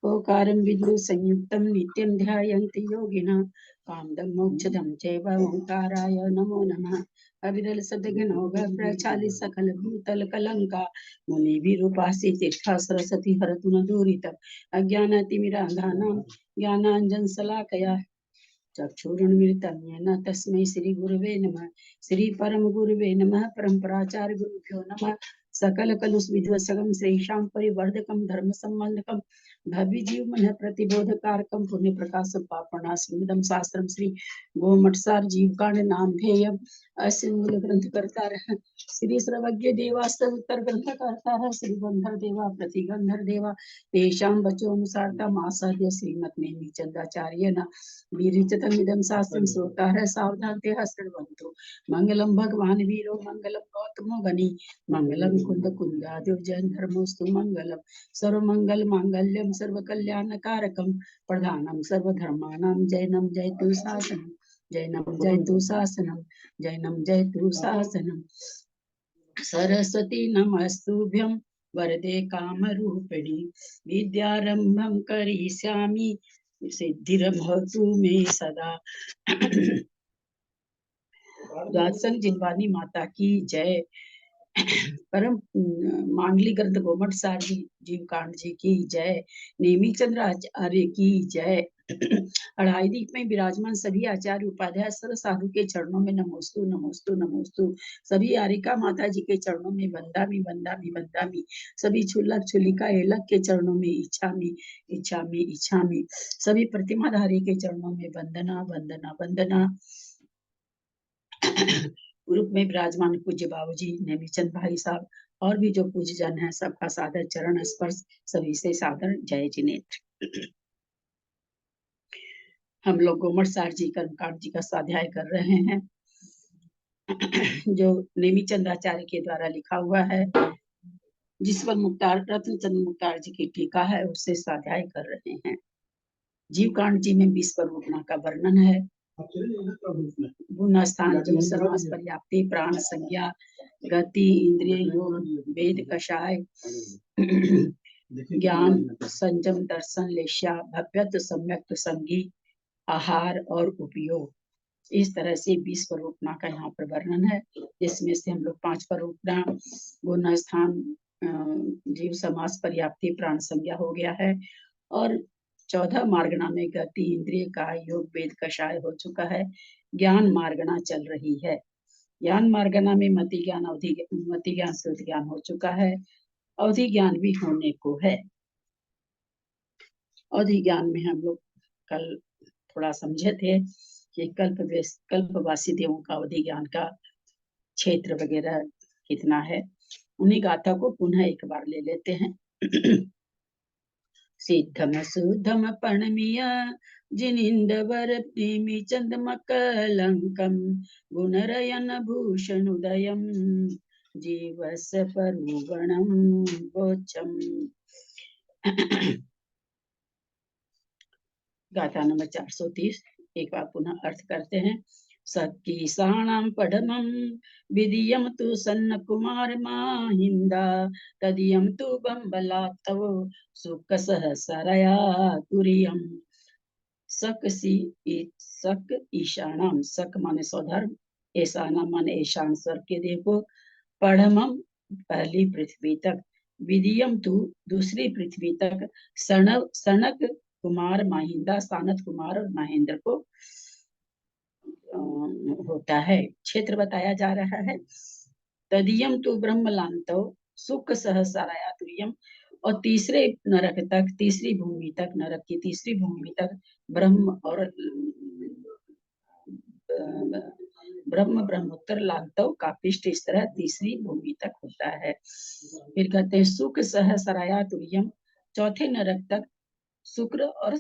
ओकारं विदुः संयुक्तं नित्यं ध्यायन्ति योगिनः कामदं मोक्षदं चैव ओंकाराय नमो नमः। अविरल सद्गुणो प्रचालित सकल भूतल कलंका मुनिभिरुपासि तीर्था सरस्वती हरतु न दूरितम् अज्ञानतिमिरान्धानां ज्ञानाञ्जन शलाकया चक्षुरुन्मिलितं येन तस्मै श्री गुरुवे नमः। श्री परम गुरुवे नमः। परम्पराचार्य गुरुभ्यो नमः। सकल कलुष विध्वंसकं श्रेषां परिवर्धकं धर्म संबंधकं भव्य जीव मन प्रतिबोधकारकं पुण्य प्रकाशं पापनाशमिदं शास्त्रं श्री गोमठसार जीव कांड नाम ध्येयम् अस्य मूल ग्रंथकर्ता श्री सर्वज्ञ देवास्तव उत्तर ग्रंथकर्ता श्री गंधर देवा प्रतिगंधर देवा तेषां वचोनुसारता मासाद्य श्रीमत् नेमिचंद्राचार्य न विरचितमिदं शास्त्रं श्रोतारः सावधानतया शृण्वन्तु। मंगलम भगवान वीरो मंगलम गौतमो गणि मंगलम कुंद कुंजाद्यो जैन धर्मोस्तु मंगलम सर्वमंगल मांगल्यम सर्वकल्याणकारकम प्रधानम सर्वधर्माणां जैनम जयतु शासनम जैनम जयतु शासनम जैनम जयतु शासनम। सरस्वती नमस्तुभ्यं वरदे कामरूपिणि विद्यारंभं करिष्यामि सिद्धिर्भवतु मे सदा। दासन जिनवानी माता की जय। परम मांगली ग्रंथ गोमठ सार जी जीव कांड जी की जय। नेमी चंद्र आचार्य की जय। अढ़ाई दीप में विराजमान सभी आचार्य उपाध्याय सर्व साधु के चरणों में नमोस्तु नमोस्तु नमोस्तु। सभी आरिका माता जी के चरणों में वंदामी वंदामी वंदामी। सभी छुल्लक छुलिका एलक के चरणों में इच्छामी इच्छामी इच्छामी। सभी प्रतिमाधारी के चरणों में वंदना वंदना वंदना। ग्रुप में विराजमान पूज्य बाबूजी नेमीचंद भाई साहब और भी जो पूज्य जन है सबका सादर चरण स्पर्श सभी से सादर जय जिनेत्र। हम लोग गोमठ सार जी कर्मकांड जी का स्वाध्याय कर रहे हैं जो नेमीचंद आचार्य के द्वारा लिखा हुआ है, जिस पर मुक्तार रत्न चंद्र मुक्तार जी की टीका है उससे स्वाध्याय कर रहे हैं। जीव कांड जी में 20 स्वरूपना का वर्णन है। गुण स्थान जो समास पर्याप्ति प्राण संज्ञा गति इंद्रिय योग वेद कषाय ज्ञान संयम दर्शन लेश्या भव्यत्व सम्यक्त संगी आहार और उपयोग, इस तरह से 20 स्वरूपना का यहाँ पर वर्णन है, जिसमें से हम लोग 5 स्वरूपना गुण स्थान जीव समास पर्याप्ति प्राण संज्ञा हो गया है और 14 मार्गणा में गति इंद्रिय का योग वेद कषाय हो चुका है। ज्ञान मार्गणा चल रही है। ज्ञान मार्गणा में मति ज्ञान मति ज्ञान श्रुति ज्ञान हो चुका है। अवधि ज्ञान भी होने को है। अवधि ज्ञान में हम लोग कल थोड़ा समझे थे कि कल्पवासी देवों का अवधि ज्ञान का क्षेत्र वगैरह कितना है। उन्हीं गाथा को पुनः एक बार ले लेते हैं। सिद्धम सुधम पर्णमिया जिनिंदवर प्रेमी चंदमकलंकम गुणरयन भूषण उदयम जीवस परुगणम गोचम। गाथा नंबर 430 एक बार पुनः अर्थ करते हैं। सत्कीसाणां पढ़मं विधियं तु सन्न कुमार माहिंदा तदियं तु बंबलात्तव सुख सहसरया तुरियम। सक ईशानाम, सक माने स्वधर्म, ऐसाना माने ईशान स्वर्ग के देखो, पढ़मम पहली पृथ्वी तक, विधियम तु दूसरी पृथ्वी तक, सनक कुमार माहिंदा सानत कुमार और महेंद्र को होता है, क्षेत्र बताया जा रहा है। तदियम तु ब्रह्मलांतो सुख सहसाराया तुरियम, और तीसरे नरक तक, तीसरी भूमि तक, नरक की तीसरी भूमि तक ब्रह्म और ब्रह्मोत्तर लांतव का पिष्ट, इस तरह तीसरी भूमि तक होता है। फिर कहते हैं सुख सहसराया तुरियम, चौथे नरक तक शुक्र और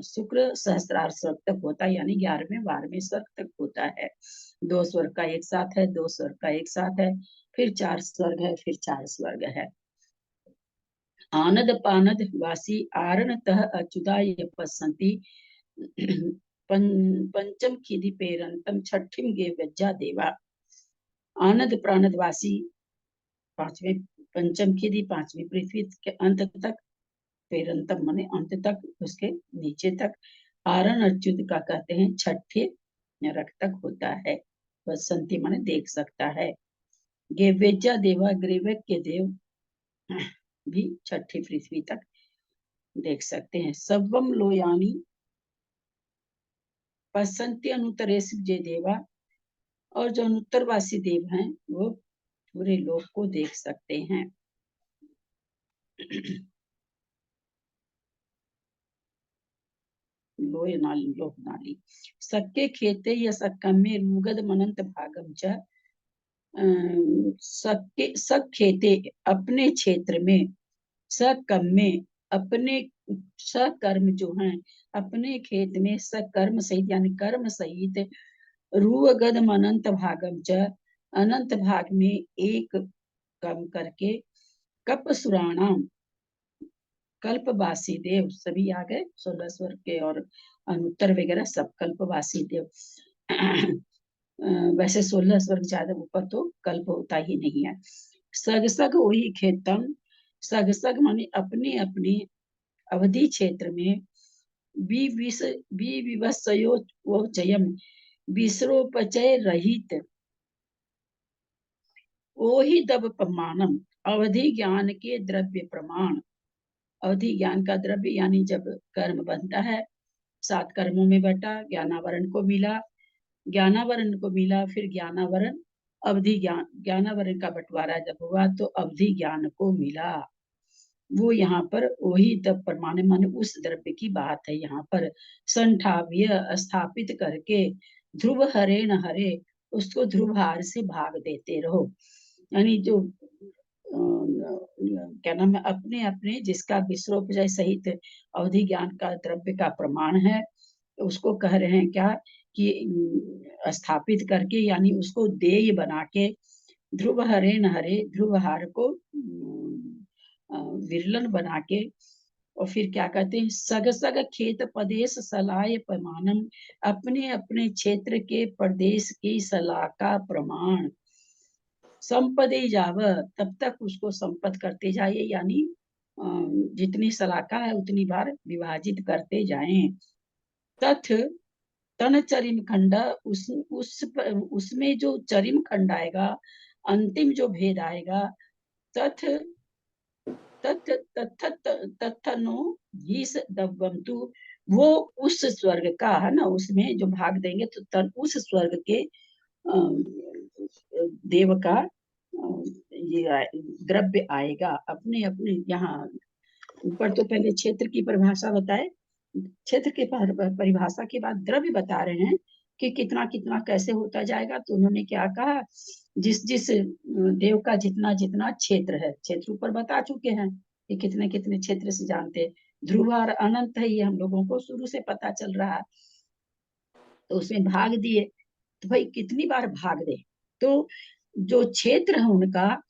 शुक्र सहस्रार स्वर्ग तक होता है, यानी 11वें 12वें स्वर्ग तक होता है। 2 स्वर्ग का एक साथ है, 2 स्वर्ग का एक साथ है, फिर 4 स्वर्ग है, फिर 4 स्वर्ग है। आनद पानद वासी आरणतः अच्युताय पसंती पंचम खिदि पेरंतम छठिम गे वज्जा देवा। आनद प्राणद वासी 5वें पंचम खेदी, पांचवी पृथ्वी के अंत तक, फिर अंतम माने अंत तक, उसके नीचे तक। आरण अच्युत का कहते हैं छठे नरक तक होता है। बसंती माने देख सकता है। गेवेजा देवा, ग्रीवक के देव भी छठी पृथ्वी तक देख सकते हैं। सवम लोयानी पसंती अनुतरेश जे देवा, और जो अनुत्तरवासी देव हैं वो पूरे लोक को देख सकते हैं। लोय नाली, लोक नाली। सक्के खेते या सक्कमे रुगद मनंत भागम च, सक्के सक खेते अपने क्षेत्र में, सकम में अपने, सकर्म जो हैं अपने खेत में, सकर्म सहित यानी कर्म सहित, रुगद अनंत भागम च अनंत भाग में एक कम करके, कप सुराणाम कल्पवासी देव, सभी आ गए 16 स्वर्ग के और अनुत्तर वगैरह सब कल्पवासी देव। वैसे 16 स्वर्ग ज्यादा ऊपर तो कल्प होता ही नहीं है। सग सग वही खेतम, सग सग माने अपने अपने अवधि क्षेत्र में, विवस्यो वो चयम विसरोपचय रहित, ओहि दब प्रमाणम अवधि ज्ञान के द्रव्य प्रमाण। अवधि ज्ञान का द्रव्य यानी जब कर्म बनता है, 7 कर्मों में बटा, ज्ञानावरण को मिला, ज्ञानावरण को मिला, फिर ज्ञानावरण अवधि ज्ञान, ज्ञानावरण का बंटवारा जब हुआ तो अवधि ज्ञान को मिला। वो यहाँ पर वही तब परमाणु माने उस द्रव्य की बात है। यहाँ पर संठाव्य स्थापित करके, ध्रुव हरे न हरे, उसको ध्रुवहार से भाग देते रहो। यानी जो क्या नाम है, अपने अपने जिसका विश्रोपजय सहित अवधि ज्ञान का द्रव्य का प्रमाण है, उसको कह रहे हैं क्या कि स्थापित करके, यानी उसको देय बना के, ध्रुव हरे न हरे, ध्रुवहार को विरलन बना के, और फिर क्या कहते हैं, सग सग खेत प्रदेश सलाय प्रमाणम, अपने अपने क्षेत्र के प्रदेश की सलाह का प्रमाण। संपदे जाव, तब तक उसको संपद करते जाइए, यानी जितनी सलाका है उतनी बार विभाजित करते जाएं। तथ तन चरिम खंड, उसमें जो चरिम खंड आएगा, अंतिम जो भेद आएगा, तथ तथनो यीस दब्बंतु, वो उस स्वर्ग का है ना, उसमें जो भाग देंगे तो उस स्वर्ग के देव का ये द्रव्य आएगा अपने अपने। यहाँ ऊपर तो पहले क्षेत्र की परिभाषा बताए, क्षेत्र के परिभाषा के बाद द्रव्य बता रहे हैं कि कितना कितना कैसे होता जाएगा। तो उन्होंने क्या कहा, जिस जिस देव का जितना जितना क्षेत्र है, क्षेत्र ऊपर बता चुके हैं कि कितने कितने क्षेत्र से जानते हैं। ध्रुव और अनंत है, ये हम लोगों को शुरू से पता चल रहा है। तो उसमें भाग दिए, तो भाई कितनी बार भाग दे, तो जो क्षेत्र है उनका,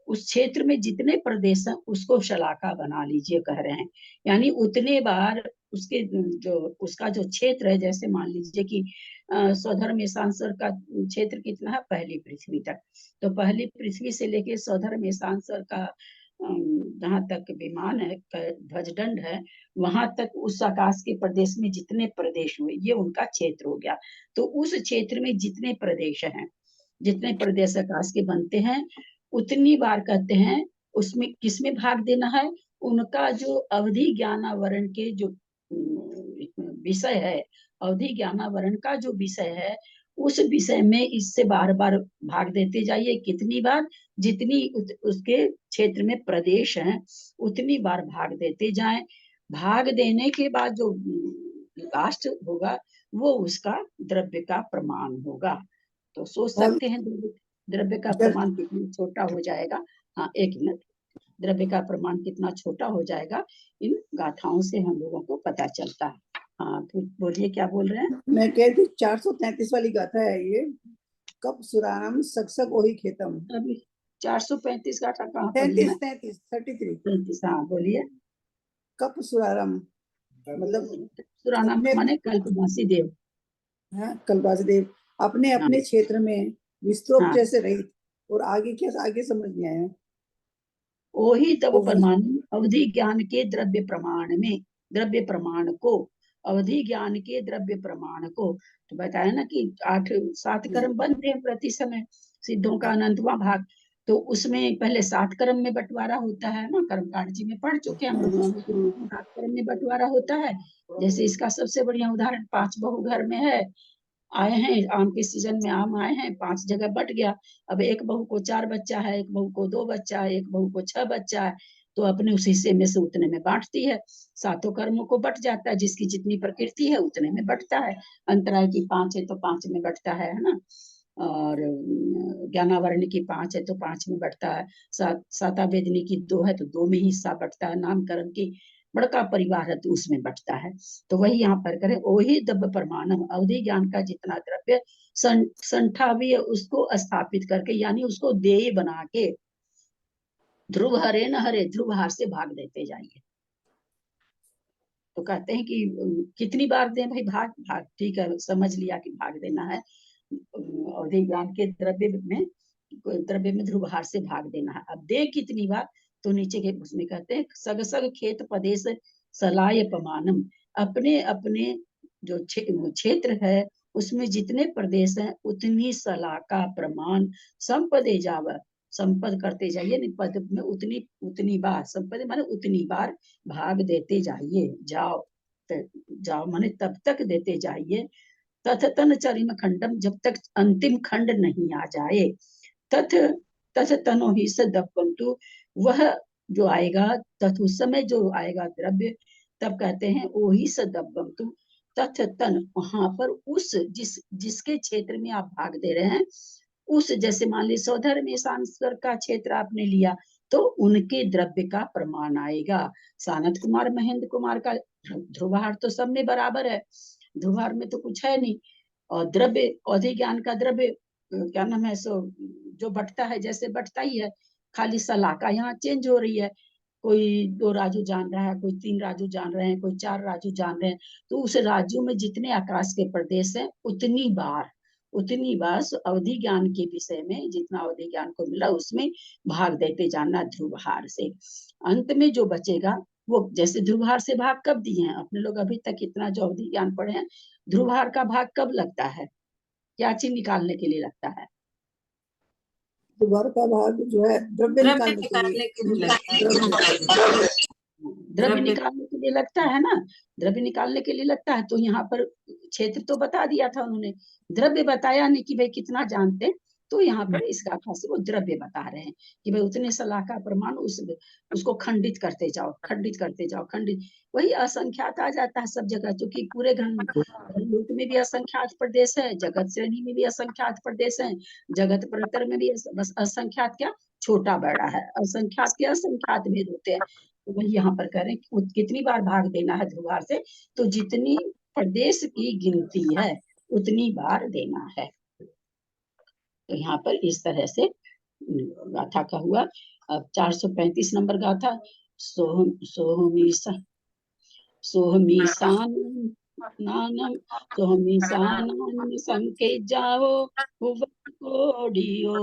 उस क्षेत्र में जितने प्रदेश हैं उसको शलाका बना लीजिए कह रहे हैं। यानी उतने बार उसके जो उसका जो क्षेत्र है, जैसे मान लीजिए कि स्वधर्म ईशांसर का क्षेत्र कितना है, पहली पृथ्वी तक, तो पहली पृथ्वी से लेके स्वधर्म ईशांसर का जहाँ तक विमान है, ध्वजदंड है, वहां तक उस आकाश के प्रदेश में जितने प्रदेश हुए, ये उनका क्षेत्र हो गया। तो उस क्षेत्र में जितने प्रदेश हैं, जितने प्रदेश आकाश के बनते हैं, उतनी बार कहते हैं उसमें किसमें भाग देना है, उनका जो अवधि ज्ञानावरण के जो विषय है, अवधि ज्ञानावरण का जो विषय है, उस विषय में इससे बार बार भाग देते जाइए। कितनी बार, जितनी उसके क्षेत्र में प्रदेश हैं उतनी बार भाग देते जाएं। भाग देने के बाद जो लास्ट होगा वो उसका द्रव्य का प्रमाण होगा। तो सोच सकते हैं द्रव्य का प्रमाण कितना छोटा हो जाएगा। हाँ, एक मिनट, द्रव्य का प्रमाण कितना छोटा हो जाएगा इन गाथाओं से हम लोगों को पता चलता है। हाँ, तो बोलिए क्या बोल रहे हैं। मैं कहती 433 वाली गाथा है ये, कब सुरानम सगसग ओही खेतम। अभी 435 गाथा कहाँ पढ़ी है? 33। हाँ बोलिए। कप सुरारम मतलब सुराना माने कल्पवासी देव, कल्पवासी देव अपने अपने क्षेत्र में विस्तृत हाँ। जैसे रहित, और आगे क्या, आगे समझ नहीं आया। ओही तब ओही प्रमाण अवधि ज्ञान के द्रव्य प्रमाण में, द्रव्य प्रमाण को, अवधि ज्ञान के द्रव्य प्रमाण को। तो बताया ना कि 7 कर्म बनते हैं प्रति समय, सिद्धों का अनंतवां भाग। तो उसमें पहले 7 कर्म में बंटवारा होता है ना, कर्मकांड जी में पढ़ चुके हैं हम लोग। 7 कर्म में बंटवारा होता है। जैसे इसका सबसे बढ़िया उदाहरण 5 बहू घर में है, आए हैं आम के सीजन में, आम आए हैं, 5 जगह बट गया। अब एक बहू को 4 बच्चा है, एक बहू को 2 बच्चा है, एक बहू को 6 बच्चा है, तो अपने उस हिस्से में से उतने में बांटती है। 7 कर्मों को बट जाता है, जिसकी जितनी प्रकृति है उतने में बटता है। अंतराय की 5 है तो 5 में बटता है ना। और ज्ञानावरण की 5 है तो 5 में बटता है। साता वेदनी की 2 है तो 2 में हिस्सा बटता है। नामकरण की बड़का परिवार है तो उसमें बटता है। तो वही यहाँ पर करें, वही द्रव्य प्रमाणम, अवधि ज्ञान का जितना द्रव्य संठावी उसको स्थापित करके, यानी उसको देय बना के, ध्रुव हरे न हरे, ध्रुव हार से भाग देते जाइए। तो कहते हैं कि कितनी बार दें भाई, भाग भाग, ठीक है समझ लिया कि भाग देना है। अवधि ज्ञान के द्रव्य में ध्रुव हार से भाग देना है। अब दे कितनी बार, तो नीचे के उसमें कहते हैं सग सग खेत पदेश सलाय प्रमाणम, अपने अपने जो क्षेत्र है उसमें जितने प्रदेश हैं उतनी सलाह का प्रमाण संपदे जाव, संपद करते जाइए, पद में उतनी उतनी बार, संपद माने उतनी बार भाग देते जाइए, जाओ जाओ माने तब तक देते जाइए। तथ तन चरिम खंडम, जब तक अंतिम खंड नहीं आ जाए। तथ तथ तनो ही सदपंतु, वह जो आएगा, तथ उस समय जो आएगा द्रव्य, तब कहते हैं ओ ही सदपंतु। तथ तन, वहां पर उस जिसके क्षेत्र में आप भाग दे रहे हैं, उस जैसे मान ली सौधर में सांस्कर का क्षेत्र आपने लिया, तो उनके द्रव्य का प्रमाण आएगा। सानत कुमार महेंद्र कुमार का ध्रुवहार तो सब में बराबर है, ध्रुवहार में तो कुछ है नहीं। और द्रव्य, अवधि ज्ञान का द्रव्य क्या नाम है सो, जो बटता है जैसे बटता ही है, खाली सलाका यहाँ चेंज हो रही है। कोई 2 राजू जान रहा है, कोई 3 राजू जान रहे हैं, कोई 4 राजू जान रहे हैं। तो उस राजू में जितने आकाश के प्रदेश हैं उतनी बार अवधि ज्ञान के विषय में जितना अवधि ज्ञान को मिला उसमें भाग देते जाना ध्रुवहार से। अंत में जो बचेगा वो, जैसे ध्रुवहार से भाग कब दिए हैं अपने लोग अभी तक, इतना जो अवधि ज्ञान पढ़े हैं, ध्रुवहार का भाग कब लगता है, क्या चीज निकालने के लिए लगता है? द्वार का भाग जो है द्रव्य द्रव्य निकालने के लिए, निकालने के लिए लगता है। द्रव्य द्रव्य निकालने के लिए लगता है ना, द्रव्य निकालने के लिए लगता है। तो यहाँ पर क्षेत्र तो बता दिया था उन्होंने, द्रव्य बताया नहीं कि भाई कितना जानते हैं। तो यहाँ पर इस गाथा से वो द्रव्य बता रहे हैं कि भाई उतने सलाह का प्रमाण, उसको खंडित करते जाओ, खंडित करते जाओ, खंडित। वही असंख्यात आ जाता है सब जगह, क्योंकि पूरे लोक में भी असंख्यात प्रदेश है, जगत श्रेणी में भी असंख्यात प्रदेश है, जगत परतर में भी बस असंख्यात क्या, छोटा बड़ा है, असंख्यात के असंख्यात भेद होते हैं। तो वही यहाँ पर कह रहे हैं कि कितनी बार भाग देना है ध्रुवार से, तो जितनी प्रदेश की गिनती है उतनी बार देना है। तो यहाँ पर इस तरह से गाथा का हुआ। अब 435 नंबर गाथा, सोहमीसान नानम, सोहमीसानम संके जाओ कोडियो,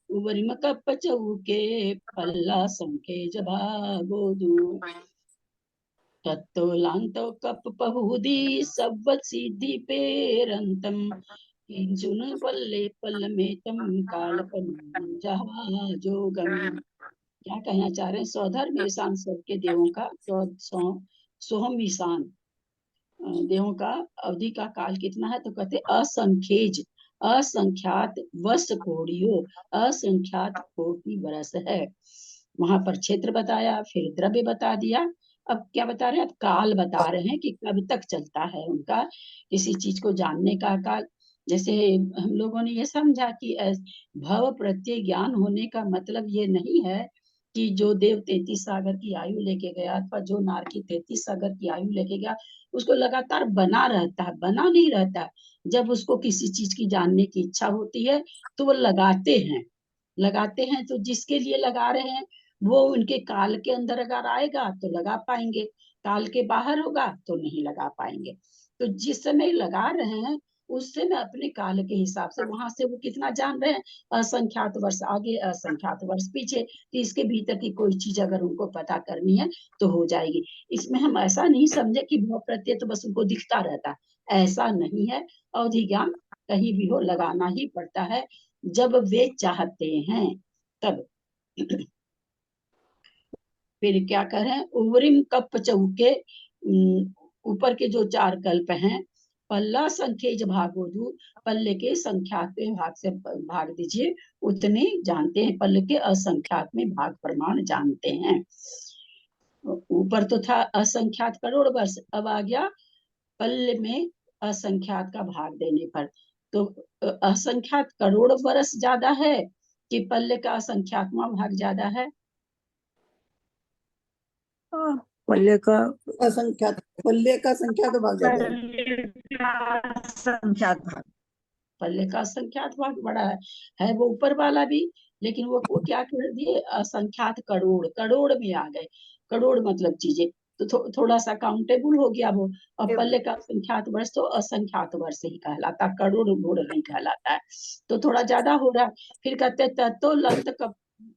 उवरिम कप चौके पल्ला संके जभागो दू, तत्तोलांतो कप पहुदी सव्वत सीधी पेरंतम, किंचुन पल्ले पल में तम कालपन जहाजोगम। क्या कहना चाह रहे हैं? सौधर में सांसद के देवों का सोहम ईशान देवों का अवधि का काल कितना है, तो कहते असंख्येज, असंख्यात वर्ष कोड़ियों, असंख्यात कोटि बरस है। वहां पर क्षेत्र बताया, फिर द्रव्य बता दिया। अब क्या बता रहे हैं? अब काल बता रहे हैं कि कब तक चलता है उनका किसी चीज को जानने का काल। जैसे हम लोगों ने ये समझा कि भव प्रत्यय ज्ञान होने का मतलब ये नहीं है कि जो देव 33 सागर की आयु लेके गया, अथवा जो नार की 33 सागर की आयु लेके गया उसको लगातार बना रहता है, बना नहीं रहता है। जब उसको किसी चीज की जानने की इच्छा होती है तो वो लगाते हैं। तो जिसके लिए लगा रहे हैं वो उनके काल के अंदर अगर आएगा तो लगा पाएंगे, काल के बाहर होगा तो नहीं लगा पाएंगे। तो जिस समय लगा रहे हैं उससे मैं अपने काल के हिसाब से वहां से वो कितना जान रहे हैं, असंख्यात वर्ष आगे असंख्यात वर्ष पीछे, तो इसके भीतर की कोई चीज अगर उनको पता करनी है तो हो जाएगी। इसमें हम ऐसा नहीं समझे कि भाव प्रत्यय तो बस उनको दिखता रहता है, ऐसा नहीं है। अवधि ज्ञान कहीं भी हो लगाना ही पड़ता है जब वे चाहते हैं तब। फिर क्या करें, उवरिम कप चौके, ऊपर के जो 4 कल्प हैं, पल्ला संख्यज भागोदू, पल्ले के संख्यात में भाग से भाग दीजिए, उतने जानते हैं। पल्ले के असंख्यात में भाग प्रमाण जानते हैं। ऊपर तो था असंख्यात करोड़ वर्ष, अब आ गया पल्ले में असंख्यात का भाग देने पर। तो असंख्यात करोड़ वर्ष ज्यादा है कि पल्ले का असंख्यातमा भाग ज्यादा है? पल्ले का असंख्यात, पल्ले का संख्या तो भाग ज्यादा है। संख्यात भाग। पल्ले का असंख्यात भाग बड़ा है वो ऊपर वाला भी, लेकिन वो क्या कर दिए, असंख्यात करोड़, करोड़ में आ गए। करोड़ मतलब चीजें तो थोड़ा सा काउंटेबल हो गया वो। अब पल्ले का असंख्यात वर्ष तो असंख्यात वर्ष ही कहलाता, करोड़ गुण नहीं कहलाता है, तो थोड़ा ज्यादा हो रहा है। फिर कहते तत्तो लंत कब,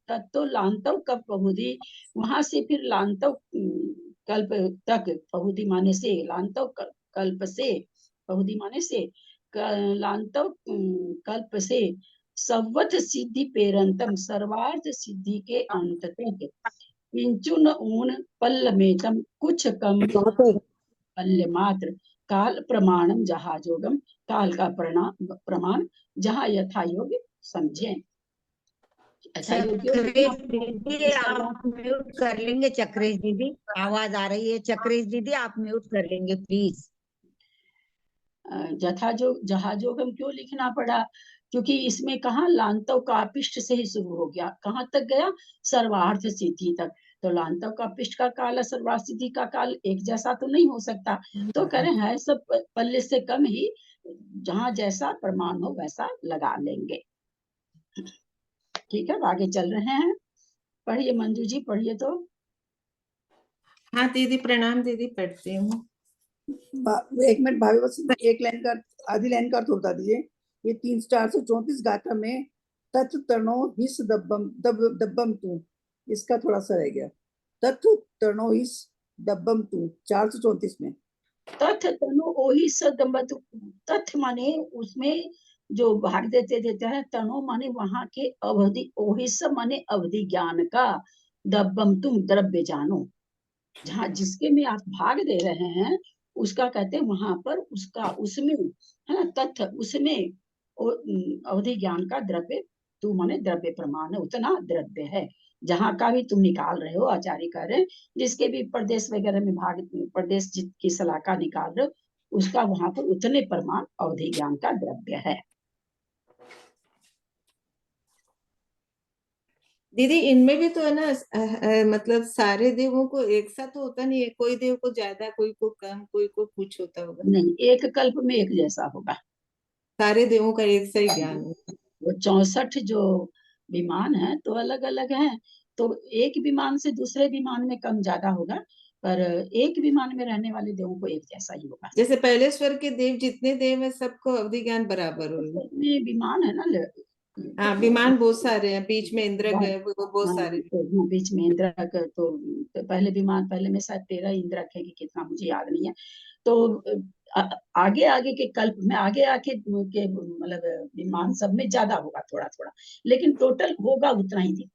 तत्तो लांतव कब बहुधी, वहां से फिर लांतव कल्प तक, बहुधी माने से, लांतव कल्प से, बहुधी माने से, लांतव कल्प से, सवथ सिद्धि पेरंतम, सर्वार्थ सिद्धि के अंत तक, किंचुन ऊन पल्ल में तम, कुछ कम पल्य मात्र, काल प्रमाणम जहाजोगम, काल का प्रमाण जहाँ यथा योग्य समझे। अच्छा योग्य चक्रेश दीदी आप म्यूट कर लेंगे? चक्रेश दीदी आवाज आ रही है, चक्रेश दीदी आप म्यूट कर लेंगे प्लीज। जहाजोगम क्यों लिखना पड़ा, क्योंकि इसमें कहा लांतव का पिष्ट से ही शुरू हो गया, कहाँ तक गया, सर्वार्थ सिद्धि तक। तो लांतव का पिष्ट का काल सर्वार्थ सिद्धि का काल एक जैसा तो नहीं हो सकता, तो करें है सब पल्ले से कम ही, जहाँ जैसा प्रमाण हो वैसा लगा लेंगे। ठीक है, आगे चल रहे हैं, पढ़िए मंजू जी, पढ़िए तो। हाँ दीदी प्रणाम दीदी, पढ़ती हूँ। एक मिनट भाभी, बस एक लाइन का, आधी लाइन का अर्थ बता दीजिए। ये 434 गाथा में तत् तरणो हिस दब्बम दब्बम तू, इसका थोड़ा सा रह गया। तत् तरणो हिस दब्बम तू 434 में। तथ तनु ओही सदम्बत, तथ माने उसमें जो भाग देते देते हैं, तनु माने वहां के अवधि, ओहिस माने अवधि ज्ञान का, दब्बम तुम द्रव्य जानो, जहाँ जिसके में आप भाग दे रहे हैं उसका कहते हैं वहां पर उसका, उसमें है ना, तथ्य उसमें अवधि ज्ञान का द्रव्य, तू माने द्रव्य प्रमाण है, उतना द्रव्य है जहाँ का भी तुम निकाल रहे हो, आचार्य कह रहे हैं जिसके भी प्रदेश वगैरह में भाग, प्रदेश की सलाका निकाल रहे हो उसका वहां पर उतने प्रमाण अवधि ज्ञान का द्रव्य है। दीदी इनमें भी तो है ना, मतलब सारे देवों को एक साथ तो होता नहीं है, कोई देव को ज्यादा, कोई को कम, कोई को कुछ होता होगा। नहीं, एक कल्प में एक जैसा होगा, सारे देवों का एक सा ही ज्ञान है। वो 64 जो विमान है तो अलग अलग हैं, तो एक विमान से दूसरे विमान में कम ज्यादा होगा, पर एक विमान में रहने वाले देवों को एक जैसा ही होगा। जैसे पहले स्वर के देव जितने देव है सबको अवधि ज्ञान बराबर होगा। में विमान है ना, हाँ विमान बहुत सारे हैं, बीच में इंद्रक है, वो बहुत हाँ, सारे। तो बीच में इंद्रक, तो पहले विमान, पहले में शायद 13 इंद्रक है कि कितना मुझे याद नहीं है। तो आगे आगे के कल्प में आगे आके के मतलब विमान सब में ज्यादा होगा थोड़ा थोड़ा, लेकिन टोटल होगा उतना ही दिन।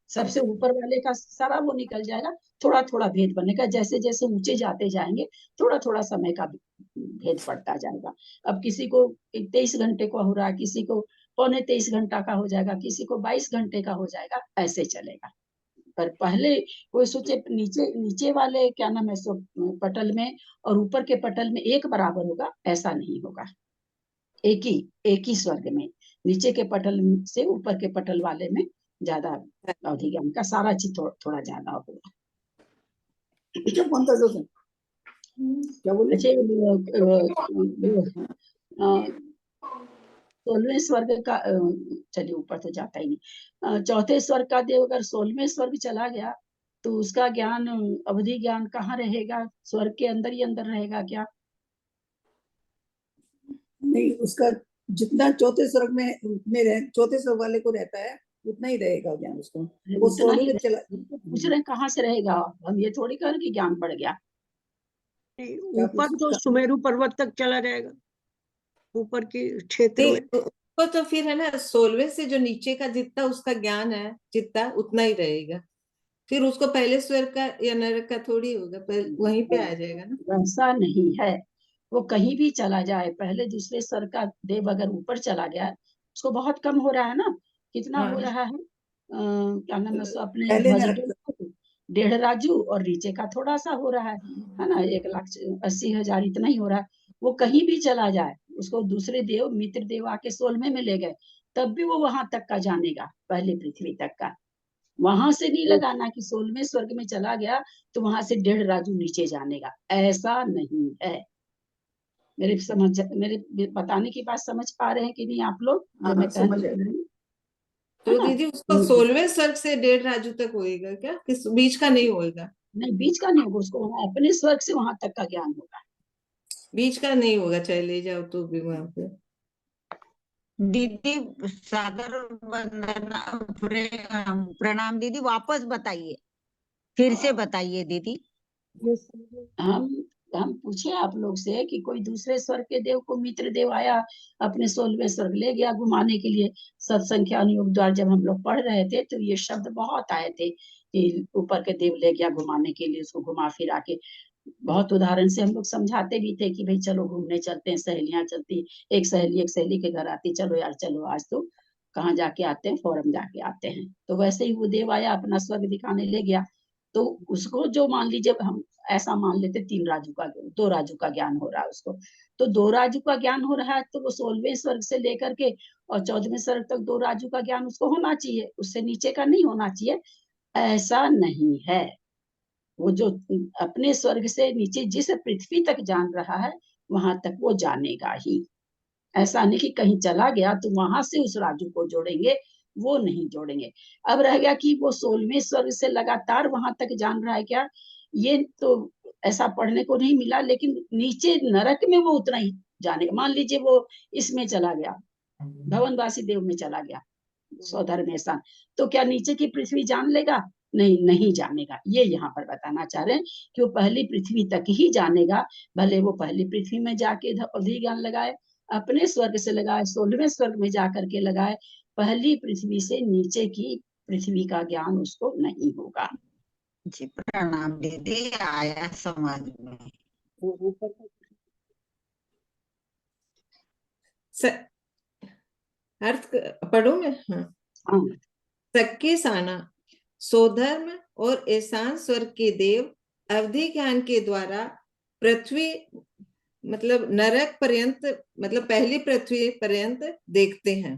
सबसे ऊपर वाले का सारा वो निकल जाएगा, थोड़ा थोड़ा भेद बनेगा, जैसे जैसे ऊंचे जाते जाएंगे थोड़ा थोड़ा समय का भेद पड़ता जाएगा। अब किसी को 23 घंटे का हो रहा है, किसी को 23.25 घंटा का हो जाएगा, किसी को 22 घंटे का हो जाएगा, ऐसे चलेगा। पर पहले कोई सोचे नीचे नीचे वाले क्या नाम है सो पटल में और ऊपर के पटल में एक बराबर होगा, ऐसा नहीं होगा। एक ही स्वर्ग में नीचे के पटल से ऊपर के पटल वाले में ज्यादा अवधि ज्ञान का सारा चीज थोड़ा ज्यादा होगा। क्या कौन था जो क्या बोले? अच्छा 16वें स्वर्ग का, चलिए ऊपर तो जाता ही नहीं, चौथे स्वर्ग का देव अगर 16वें स्वर्ग चला गया तो उसका ज्ञान, अवधि ज्ञान कहाँ रहेगा, स्वर्ग के अंदर ही अंदर रहेगा क्या? नहीं, उसका जितना चौथे स्वर्ग में चौथे स्वर्ग वाले को रहता है उतना ही रहेगा ज्ञान उसको। वो उतना 16 ही में चला। पूछ रहे हैं कहाँ से रहेगा। हम ये थोड़ी कह रहे कि ज्ञान बढ़ गया। ऊपर तो सुमेरु पर्वत तक चला जाएगा, ऊपर के क्षेत्र में। वो तो फिर है ना 16वें से जो नीचे का जितना उसका ज्ञान है जितना उतना ही रहेगा, फिर उसको पहले स्वर्ग का या नरक का थोड़ी होगा, वहीं पे आ जाएगा ना। वैसा नहीं है, वो कहीं भी चला जाए, पहले दूसरे स्वर्ग का देव अगर ऊपर चला गया, उसको बहुत कम हो रहा है ना। कितना हाँ। हो रहा है, क्या नाम है उसको, अपने पहले भजन नरक को 1.5 राजू, और नीचे का थोड़ा सा हो रहा है ना, 1,80,000 इतना ही हो रहा है। वो कहीं भी चला जाए, उसको दूसरे देव मित्र देव आके 16वें में ले गए, तब भी वो वहां तक का जानेगा, पहले पृथ्वी तक का। वहां से नहीं लगाना कि 16वें स्वर्ग में चला गया तो वहां से 1.5 राजू नीचे जानेगा, ऐसा नहीं है। मेरे बताने की बात समझ पा रहे हैं कि नहीं आप लोग, जो मैं कहना समझ चाह रही हूँ, तो है ना? दीदी उसको 16वें स्वर्ग से 1.5 राजू तक होएगा क्या, किस बीच का नहीं होएगा? नहीं, बीच का नहीं होगा, उसको वहाँ अपने स्वर्ग से वहां तक का ज्ञान होगा। बीच का नहीं होगा, चाहे ले जाओ तो भी वहां पे। दीदी सादर वंदना, प्रणाम दीदी, वापस बताइए, फिर से बताइए दीदी। हम हम पूछे आप लोग से कि कोई दूसरे स्वर्ग के देव को मित्र देव आया, अपने 16वें स्वर्ग ले गया घुमाने के लिए। सत्संख्या अनुयोग द्वार जब हम लोग पढ़ रहे थे तो ये शब्द बहुत आए थे कि ऊपर के देव ले गया घुमाने के लिए, उसको घुमा फिरा के। बहुत उदाहरण से हम लोग समझाते भी थे कि भाई चलो घूमने चलते हैं, सहेलियां चलती, एक सहेली के घर आती, चलो यार चलो आज तो कहाँ जाके आते हैं, फोरम जाके आते हैं। तो वैसे ही वो देव आया, अपना स्वर्ग दिखाने ले गया। तो उसको जो मान लीजिए, हम ऐसा मान लेते 3 राजू का 2 राजू का ज्ञान हो रहा है उसको, तो 2 राजू का ज्ञान हो रहा है, तो वो 16वें स्वर्ग से लेकर के और 14वें स्वर्ग तक 2 राजू का ज्ञान उसको होना चाहिए, उससे नीचे का नहीं होना चाहिए। ऐसा नहीं है। वो जो अपने स्वर्ग से नीचे जिस पृथ्वी तक जान रहा है, वहां तक वो जानेगा ही। ऐसा नहीं कि कहीं चला गया तो वहां से उस राजू को जोड़ेंगे, वो नहीं जोड़ेंगे। अब रह गया कि वो 16वें स्वर्ग से लगातार वहां तक जान रहा है क्या, ये तो ऐसा पढ़ने को नहीं मिला, लेकिन नीचे नरक में वो उतना ही जानेगा। मान लीजिए वो इसमें चला गया, भवनवासी देव में चला गया, स्वधर्म स्थान, तो क्या नीचे की पृथ्वी जान लेगा? नहीं, नहीं जानेगा। ये यहाँ पर बताना चाह रहे हैं कि वो पहली पृथ्वी तक ही जानेगा। भले वो पहली पृथ्वी में जाके अवधि ज्ञान लगाए, अपने स्वर्ग से लगाए, 16वें स्वर्ग में जाकर के लगाए, पहली पृथ्वी से नीचे की पृथ्वी का ज्ञान उसको नहीं होगा। जी प्रणाम दीदी, आया समझ में। अर्थ पढ़ू मैं? हाँ। हाँ, सक्के साना, सोधर्म और एसान स्वर्ग के देव अवधि ज्ञान के द्वारा पृथ्वी मतलब नरक पर्यंत, मतलब पहली पृथ्वी पर्यंत देखते हैं।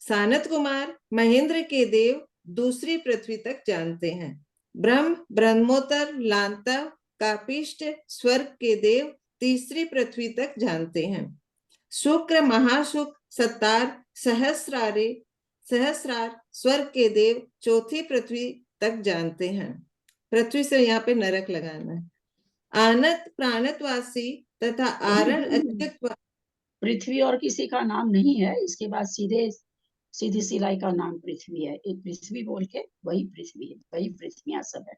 सानत कुमार महेंद्र के देव दूसरी पृथ्वी तक जानते हैं। ब्रह्म, ब्रह्मोत्तर, लांतव, कापिष्ट स्वर्ग के देव तीसरी पृथ्वी तक जानते हैं। शुक्र, महाशुक, सत्तार, सहस्रार स्वर्ग के देव चौथी पृथ्वी तक जानते हैं। पृथ्वी से यहाँ पे नरक लगाना है। आनत, प्राणतवासी तथा आरण, अच्युत। पृथ्वी और किसी का नाम नहीं है, इसके बाद सीधी सिलाई का नाम पृथ्वी है। एक पृथ्वी बोल के वही पृथ्वी है, वही पृथ्वियां सब है।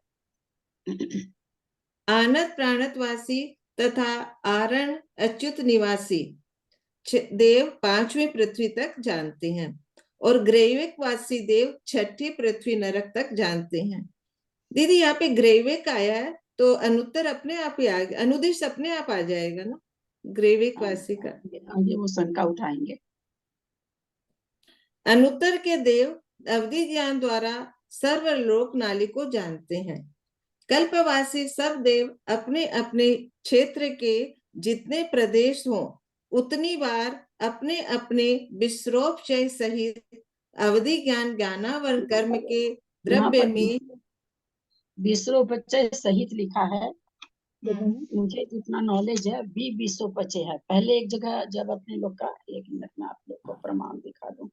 आनत प्राणतवासी तथा आरण अच्युत निवासी देव पांचवी पृथ्वी तक जानते हैं, और ग्रैविक वासी देव छठी पृथ्वी नरक तक जानते हैं। दीदी यहाँ पे ग्रैविक आया है तो अनुत्तर अपने आप ही आ गया, अनुदिश अपने आप आ जाएगा ना ग्रैविक वासी का। आगे वो शंका उठाएंगे। अनुत्तर के देव अवधि ज्ञान द्वारा सर्वलोक नाली को जानते हैं। कल्पवासी सब देव अपने अपने क्षेत्र के जितने प्रदेश हों उतनी बार अपने अपने विश्रोपचय सहित अवधि ज्ञान ज्ञानावर कर्म के द्रव्य में विश्वोपचय सहित लिखा है, मुझे जितना नॉलेज है भी विश्वोपचय है। पहले एक जगह जब अपने लोग का, एक मिनट में आप लोग को प्रमाण दिखा दूं।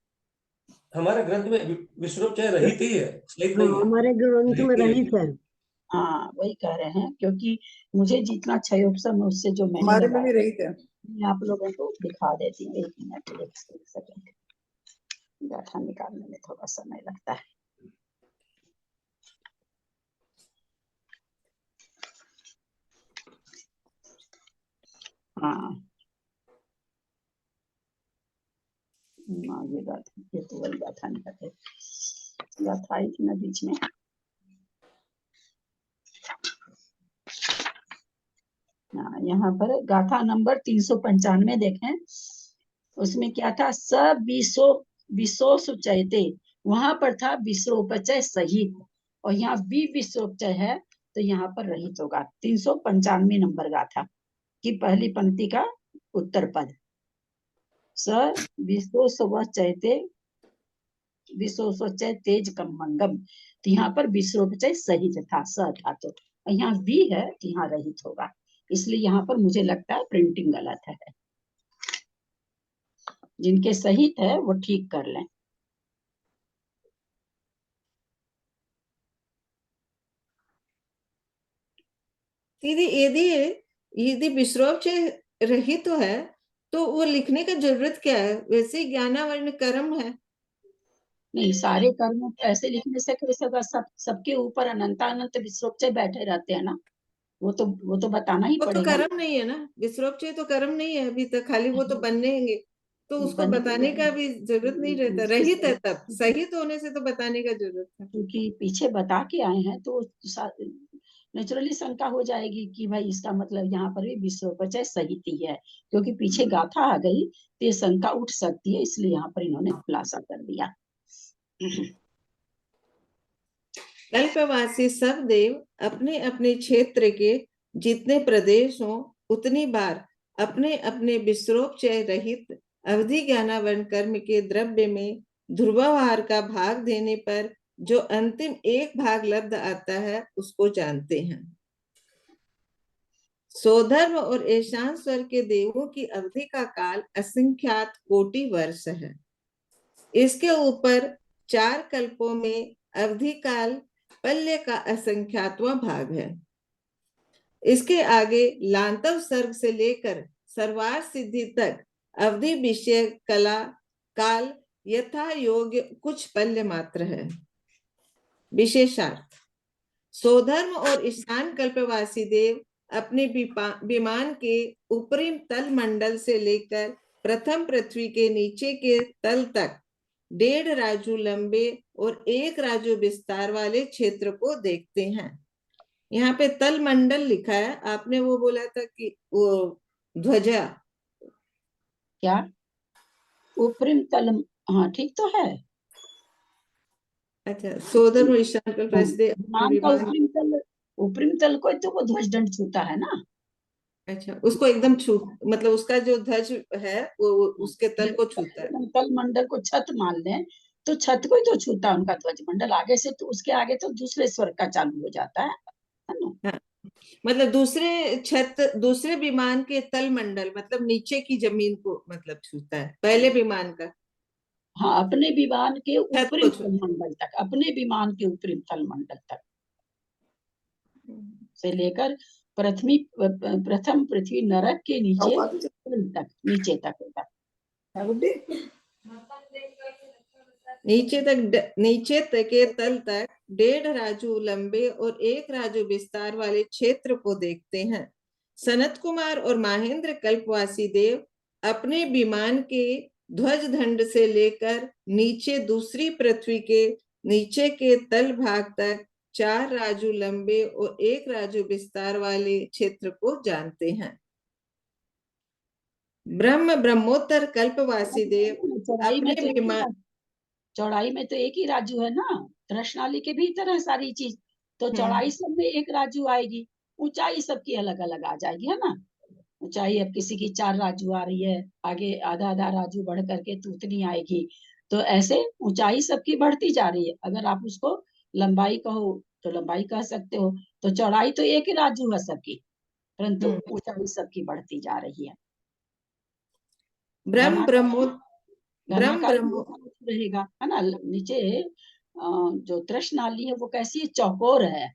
हमारे ग्रंथ में विश्वोपचय रहित ही है, सहित नहीं है। हमारे ग्रंथ में रहित है। हाँ, वही कह रहे हैं, क्योंकि मुझे जितना क्षयोपम उससे जो मैंने हमारे में भी रही थे। मैं आप लोगों को दिखा देती हूँ, 1 मिनट, 1 सेकंड। गाथा निकालने में थोड़ा समय लगता है। हाँ, ये गाथा, ये तो वही गाथा निकाले, गाथा आई थी ना बीच में। हाँ, यहाँ पर गाथा नंबर 395 देखें, उसमें क्या था, स विशो सुचयते, वहां पर था विश्रोपचय सहित, और यहाँ विश्रोपचय है तो यहाँ पर रहित होगा। 395 नंबर गाथा की पहली पंक्ति का उत्तर पद, स विश्वचयते विश्वचय तेज कमंगम, तो यहाँ पर विश्रोपचय सहित था, स था, तो यहाँ वी है तो यहाँ रहित होगा, इसलिए यहाँ पर मुझे लगता है प्रिंटिंग गलत है। जिनके सहित है वो ठीक कर लें। दीदी यदि यदि विश्रोपचय रहित तो है तो वो लिखने का जरूरत क्या है? वैसे ही ज्ञानावर्ण कर्म है। नहीं, सारे कर्म ऐसे लिखने से कैसे होगा, सबके ऊपर अनंतानंत विश्रोपचय बैठे रहते हैं ना, वो तो बताना ही वो तो पड़ेगा। कर्म नहीं है ना, विश्रोपचय तो कर्म नहीं है अभी तक, खाली वो तो बनेंगे, तो उसको बताने का भी जरूरत नहीं रहता। रहित है तब, सहित होने से तो बताने का जरूरत है। क्योंकि पीछे बता के आए हैं तो नेचुरली शंका हो जाएगी कि भाई इसका मतलब यहाँ पर भी विश्रोपचय सहित ही है, क्योंकि पीछे गाथा आ गई तो ये शंका उठ सकती है, इसलिए यहाँ पर इन्होंने खुलासा कर दिया। कल्पवासी सब देव अपने अपने क्षेत्र के जितने प्रदेश हों उतनी बार अपने अपने विश्रोपचय रहित अवधि ज्ञानावरण कर्म के द्रव्य में ध्रुवाहार का भाग देने पर जो अंतिम एक भाग लब्ध आता है उसको जानते हैं। सोधर्म और ईशान स्वर के देवों की अवधि का काल असंख्यात कोटि वर्ष है। इसके ऊपर 4 कल्पों में अवधि काल पल्य का असंख्यातवां भाग है। इसके आगे लांतव सर्ग से लेकर सर्वार सिद्धि तक अवधि विषय कला काल यथा योग्य कुछ पल्य मात्र है। विशेषार्थ, सोधर्म और ईशान कल्पवासी देव अपने विमान के ऊपरी तल मंडल से लेकर प्रथम पृथ्वी के नीचे के तल तक 1.5 राजू लंबे और 1 राजू विस्तार वाले क्षेत्र को देखते हैं। यहाँ पे तल मंडल लिखा है, आपने वो बोला था कि वो ध्वजा क्या ऊपरी तल, हाँ ठीक तो है। अच्छा, सोधर्म ईशान कल्पवासी देव विमान का ऊपरी तल को तो वो ध्वज दंड छूता है ना। अच्छा, उसको एकदम छू, मतलब उसका जो ध्वज है वो उसके तल को छूता है। तल मंडल को छत मान लें तो छत को ही तो छूता है उनका ध्वज मंडल, आगे से तो उसके आगे तो दूसरे स्वर्ग का चालू हो जाता है ना। हाँ, मतलब दूसरे विमान के तल मंडल मतलब नीचे की जमीन को मतलब छूता है, पहले विमान का। हाँ, अपने विमान के छत ऊपरी को तल मंडल तक, अपने विमान के ऊपरी तल मंडल तक से लेकर प्रथम पृथ्वी नरक के नीचे तक होगा। नीचे तक के तल तक 1.5 राजू लंबे और 1 राजू विस्तार वाले क्षेत्र को देखते हैं। सनत कुमार और महेंद्र कल्पवासी देव अपने विमान के ध्वज दंड से लेकर नीचे दूसरी पृथ्वी के नीचे के तल भाग तक 4 राजू लंबे और 1 राजू विस्तार वाले क्षेत्र को जानते हैं। ब्रह्मोत्तर कल्पवासी देव अपने विमान, चौड़ाई में तो एक ही राजू है ना, कृष्णाली के भीतर है सारी चीज, तो चौड़ाई सब में एक राजू आएगी, ऊंचाई सबकी अलग अलग आ जाएगी, है ना। ऊंचाई अब किसी की 4 राजू आ रही है, आगे आधा आधा राजू बढ़ करके तो उतनी आएगी, तो ऐसे ऊंचाई सबकी बढ़ती जा रही है। अगर आप उसको लंबाई कहो तो लंबाई कह सकते हो, तो चौड़ाई तो एक ही राजू है सबकी, परंतु ऊंचाई सबकी बढ़ती जा रही है। ब्रह्म रहेगा, है ना। नीचे जो तृष्णाली है वो कैसी है, चौकोर है,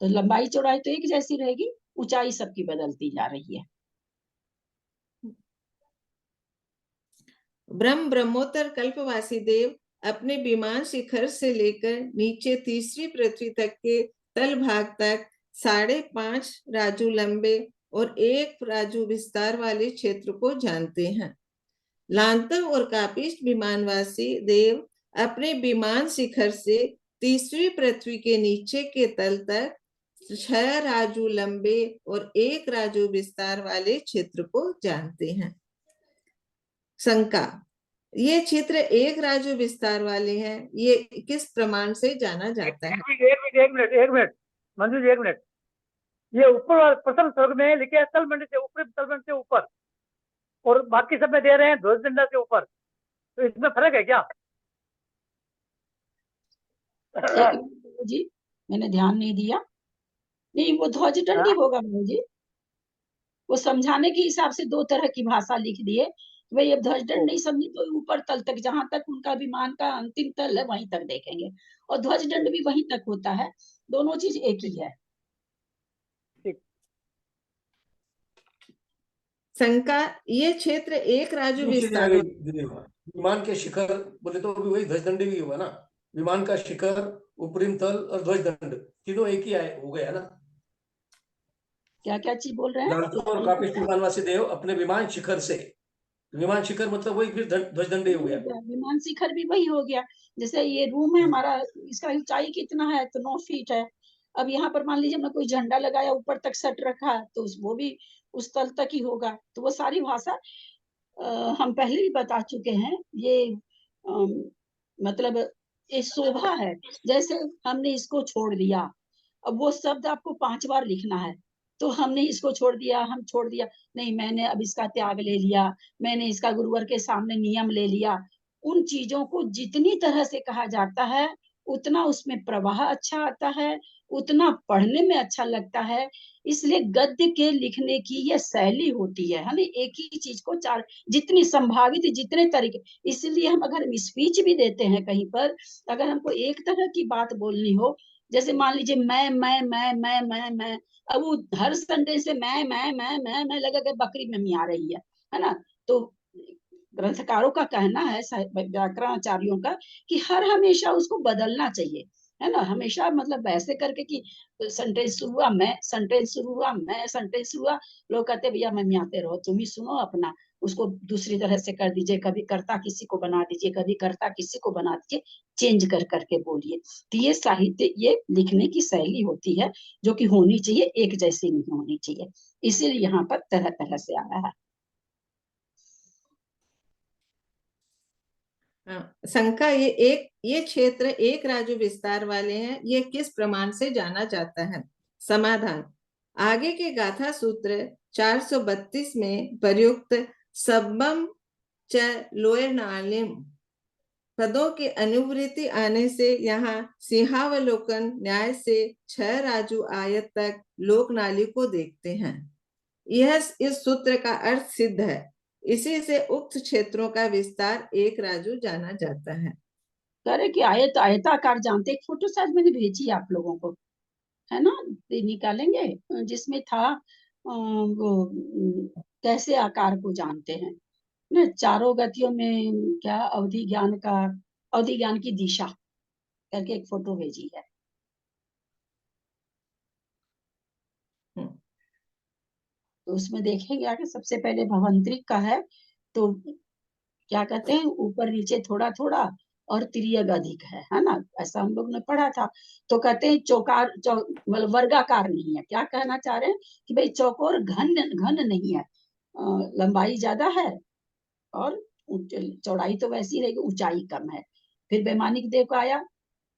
तो लंबाई चौड़ाई तो एक जैसी रहेगी, ऊंचाई सबकी बदलती जा रही है। ब्रह्म ब्रह्मोत्तर कल्पवासी देव अपने विमान शिखर से लेकर नीचे तीसरी पृथ्वी तक के तल भाग तक 5.5 राजू लंबे और 1 राजू विस्तार वाले क्षेत्र को जानते हैं। लांतव और कापिष्ट विमानवासी देव अपने विमान शिखर से तीसरी पृथ्वी के नीचे के तल तक 6 राजू लंबे और 1 राजू विस्तार वाले क्षेत्र को जानते हैं। शंका, ये क्षेत्र 1 राजू विस्तार वाले हैं, ये किस प्रमाण से जाना जाता है? एक मिनट मंजू जी, 1 मिनट। ये ऊपर प्रथम स्वर्ग में लिखे है तलमंड से ऊपर, तलमंड से ऊपर, और बाकी सब में दे रहे हैं ध्वज दंडा से ऊपर, तो इसमें फर्क है क्या? जी मैंने ध्यान नहीं दिया। नहीं, वो ध्वज दंडी होगा बाबू जी। वो समझाने के हिसाब से 2 तरह की भाषा लिख दिए। भाई अब ध्वज दंड नहीं समझी तो ऊपर तल तक, जहां तक उनका विमान का अंतिम तल है वहीं तक देखेंगे, और ध्वज दंड भी वहीं तक होता है। दोनों चीज एक ही है। शंका, ये क्षेत्र 1 राजू विस्तार, विमान के शिखर बोले तो भी वही ध्वज दंड भी हुआ ना। विमान का शिखर, ऊपरी तल और ध्वज दंड तीनों एक ही हो गया ना। क्या क्या चीज बोल रहे हैं? लांतव और कापिष्ट विमानवासी देव अपने विमान शिखर से, विमान शिखर मतलब वही फिर ध्वज दंड हो गया। विमान शिखर भी वही हो गया। जैसे ये रूम है हमारा, इसका ऊंचाई कितना है? तो 9 फीट है। अब यहाँ पर मान लीजिए हमने कोई झंडा लगाया ऊपर तक सट रखा, तो वो भी उस तल तक ही होगा। तो वो सारी भाषा हम पहले भी बता चुके हैं। ये मतलब ये शोभा है। जैसे हमने इसको छोड़ दिया, अब वो शब्द आपको 5 बार लिखना है, तो हमने इसको छोड़ दिया, हम छोड़ दिया नहीं, मैंने अब इसका त्याग ले लिया, मैंने इसका गुरुवर के सामने नियम ले लिया। उन चीजों को जितनी तरह से कहा जाता है उतना उसमें प्रवाह अच्छा आता है, उतना पढ़ने में अच्छा लगता है। इसलिए गद्य के लिखने की यह शैली होती है ना, एक ही चीज को 4 जितनी संभावित जितने तरीके। इसलिए हम अगर स्पीच भी देते हैं कहीं पर, अगर हमको एक तरह की बात बोलनी हो, जैसे मान लीजिए मैं, अब वो हर संडे से मैं लगा के बकरी में मी आ रही है ना। तो ग्रंथकारों का कहना है, व्याकरणाचार्यों का, कि हर हमेशा उसको बदलना चाहिए, है ना। हमेशा मतलब ऐसे करके कि सेंटेंस शुरू हुआ मैं, सेंटेंस शुरू हुआ मैं, सेंटेंस शुरू हुआ, लोग कहते भैया मैं आते रहो, तुम ही सुनो अपना। उसको दूसरी तरह से कर दीजिए, कभी कर्ता किसी को बना दीजिए, कभी कर्ता किसी को बना दीजिए, चेंज कर करके बोलिए। तो ये साहित्य, ये लिखने की शैली होती है जो कि होनी चाहिए, एक जैसी नहीं होनी चाहिए। इसीलिए यहाँ पर तरह तरह से आया है। शंका, ये क्षेत्र 1 राजू विस्तार वाले हैं, ये किस प्रमाण से जाना जाता है? समाधान, आगे के गाथा सूत्र 432 में प्रयुक्त सब्बम च लोयर नालिम पदों की अनुवृत्ति आने से यहाँ सिंहावलोकन न्याय से 6 राजू आयत तक लोक नाली को देखते हैं। यह इस सूत्र का अर्थ सिद्ध है। इसी से उक्त क्षेत्रों का विस्तार 1 राजू जाना जाता है। करे कि आयताकार जानते, एक फोटो शायद मैंने भेजी आप लोगों को, है ना, निकालेंगे, जिसमें था वो कैसे आकार को जानते हैं ना, 4 गतियों में क्या अवधि ज्ञान की दिशा करके एक फोटो भेजी है। तो उसमें देखेंगे आगे, सबसे पहले भवंतरिक का है, तो क्या कहते हैं, ऊपर नीचे थोड़ा थोड़ा और तिर्यक अधिक है ना, ऐसा हम लोग ने पढ़ा था। तो कहते हैं चौकार मतलब वर्गाकार नहीं है। क्या कहना चाह रहे हैं कि भाई चौकोर घन घन नहीं है, लंबाई ज्यादा है और चौड़ाई तो वैसी रहेगी, ऊंचाई कम है। फिर वैमानिक देव को आया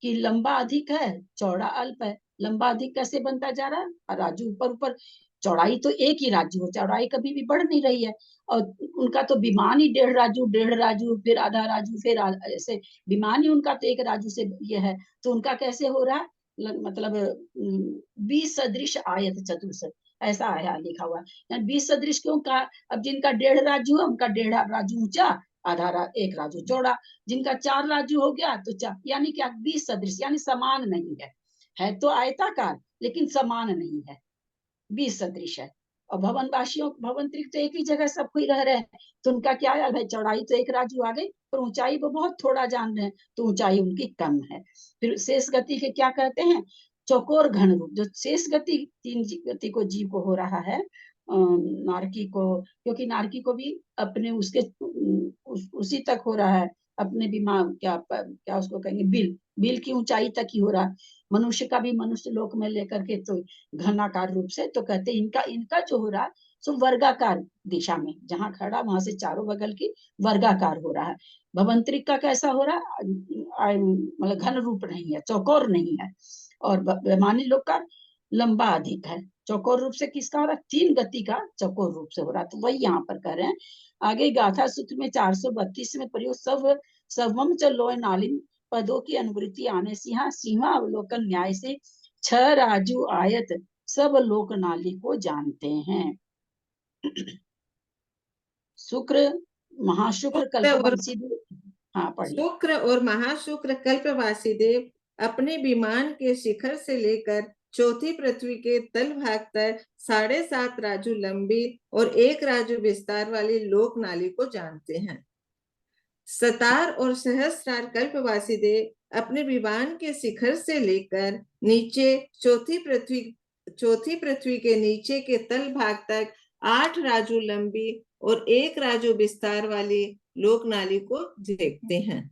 कि लंबा अधिक है, चौड़ा अल्प है। लंबा अधिक कैसे बनता जा रहा है? राजू ऊपर ऊपर, चौड़ाई तो एक ही राजू हो, चौड़ाई कभी भी बढ़ नहीं रही है। और उनका तो विमान ही 1.5 राजू, फिर आधा राजू, फिर ऐसे विमान ही उनका तो 1 राजू से ये है। तो उनका कैसे हो रहा है? मतलब 20 सदृश आयत चतुर्थ, ऐसा आया लिखा हुआ है। 20 सदृश क्यों कहा? अब जिनका 1.5 राजू है उनका 1.5 राजू ऊंचा, आधा 1 राजू चौड़ा। जिनका 4 राजू हो गया तो 4, यानी क्या 20 सदृश, यानी समान नहीं है तो आयताकार लेकिन समान नहीं है, 20 सदृश है। और भवंतरिक तो एक ही जगह सब कोई रह रहे हैं, तो उनका क्या है भाई, चौड़ाई तो एक राजू आ गई, पर ऊंचाई वो बहुत थोड़ा जान रहे हैं, तो ऊंचाई उनकी कम है। फिर शेष गति के क्या कहते हैं, चौकोर घन रूप। जो शेष गति तीन गति को जीव को हो रहा है, नारकी को, क्योंकि नारकी को भी अपने उसके उसी तक हो रहा है, अपने भी माँ क्या उसको कहेंगे, बिल की ऊंचाई तक ही हो रहा है। मनुष्य का भी मनुष्य लोक में लेकर के तो घनाकार रूप से, तो कहते हैं इनका जो हो रहा है सो वर्गाकार दिशा में, जहाँ खड़ा वहां से चारों बगल की वर्गाकार हो रहा है। भवंतरिक का कैसा हो रहा है, मतलब घन रूप नहीं है, चौकोर नहीं है। और बेमानी लोग का लंबा अधिक है। चौकोर रूप से किसका हो रहा है, तीन गति का चौकोर रूप से हो रहा है, तो वही यहाँ पर कह रहे हैं। आगे गाथा सूत्र में 432 में प्रयोग सब सर्वम च लोय नालिम पदों की अनुवृत्ति आने से यहाँ सीमा अवलोकन न्याय से 6 राजू आयत सब लोक नाली को जानते हैं। शुक्र महाशुक्र कल्पवंशी, हाँ पढ़िए। शुक्र और महाशुक्र कल्पवासी देव अपने विमान के शिखर से लेकर चौथी पृथ्वी के तल भाग तक 7.5 राजू लंबी और 1 राजू विस्तार वाली लोक नाली को जानते हैं। सतार और सहस्रार कल्पवासी देव अपने विमान के शिखर से लेकर नीचे चौथी पृथ्वी के नीचे के तल भाग तक 8 राजू लंबी और 1 राजू विस्तार वाली लोक नाली को देखते हैं।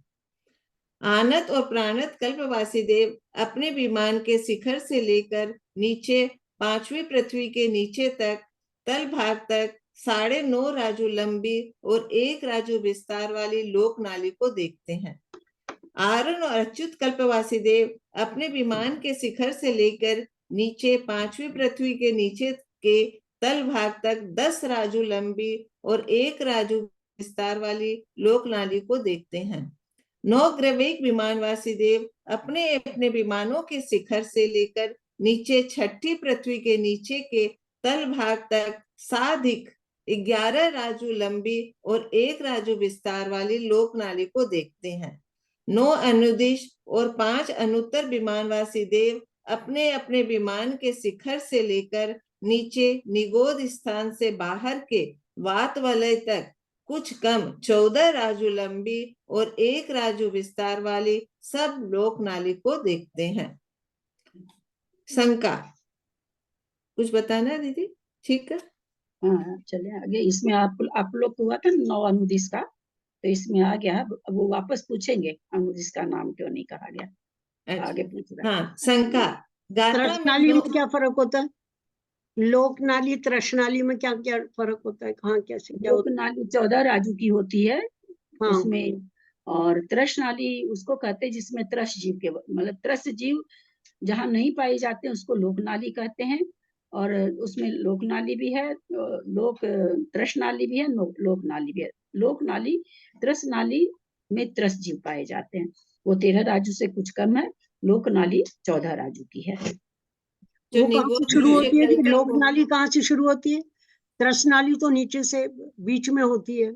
आनत और प्राणत कल्पवासी देव अपने विमान के शिखर से लेकर नीचे 5वीं पृथ्वी के नीचे तक तल भाग तक 9.5 राजू लंबी और 1 राजू विस्तार वाली लोक नाली को देखते हैं। आरण और अच्युत कल्पवासी देव अपने विमान के शिखर से लेकर नीचे 5वीं पृथ्वी के नीचे के तल भाग तक 10 राजू लंबी और 1 राजू विस्तार वाली लोक नाली को देखते हैं। नवग्रविक विमानवासी देव अपने अपने विमानों के शिखर से लेकर नीचे 6ठी पृथ्वी के नीचे के तल भाग तक 11 राजू लंबी और 1 राजू विस्तार वाली लोक नाली को देखते हैं। 9 अनुदिश और 5 अनुत्तर विमानवासी देव अपने अपने विमान के शिखर से लेकर नीचे निगोद स्थान से बाहर के वात वलय तक कुछ कम 14 राजू लंबी और 1 राजू विस्तार वाली सब लोक नाली को देखते हैं। शंका कुछ बताना दीदी? ठीक है, हाँ चलिए आगे। इसमें आप लोग को हुआ था 9 अनुदिश का, तो इसमें आ गया। अब वो वापस पूछेंगे अनुदिश का नाम क्यों नहीं कहा गया, आगे पूछ रहा है। हाँ शंका, गाथा त्रसनाली में क्या फर्क होता है? लोक नाली त्रसनाली में क्या क्या फर्क होता है, कहाँ कैसे क्या लोक होता नाली 14 राजू की होती है हाँ। उसमें, और त्रस नाली उसको कहते हैं जिसमें त्रस जीव के, मतलब त्रस जीव जहाँ नहीं पाए जाते हैं उसको लोक नाली कहते हैं। और उसमें लोक नाली भी है, लोक त्रस नाली भी है, लोक नाली भी है। लोक नाली त्रस नाली में त्रस जीव पाए जाते हैं, वो 13 राजू से कुछ कम है। लोक नाली 14 राजू की है। वो कहाँ से शुरू होती है? लोक नाली कहाँ से शुरू होती है? त्रस नाली तो नीचे से बीच में होती है।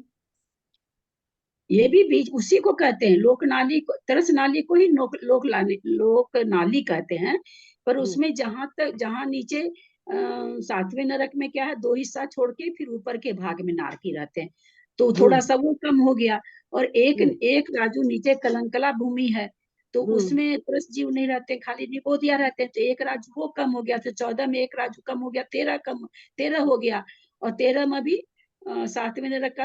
ये भी बीच उसी को कहते हैं लोक नाली को, तरस नाली को ही लोक नाली कहते हैं। पर उसमें जहाँ नीचे 7वें नरक में क्या है, 2 हिस्सा छोड़ के फिर ऊपर के भाग में नारकी रहते हैं, तो थोड़ा सा वो कम हो गया। और एक राजू नीचे कलंकला भूमि है, तो उसमें त्रस जीव नहीं रहते, खाली निगोदिया रहते हैं, तो एक राजू वो कम हो गया, तो 14 में 1 राजू कम हो गया, 13 हो गया। और 13 में भी 7वें नरक का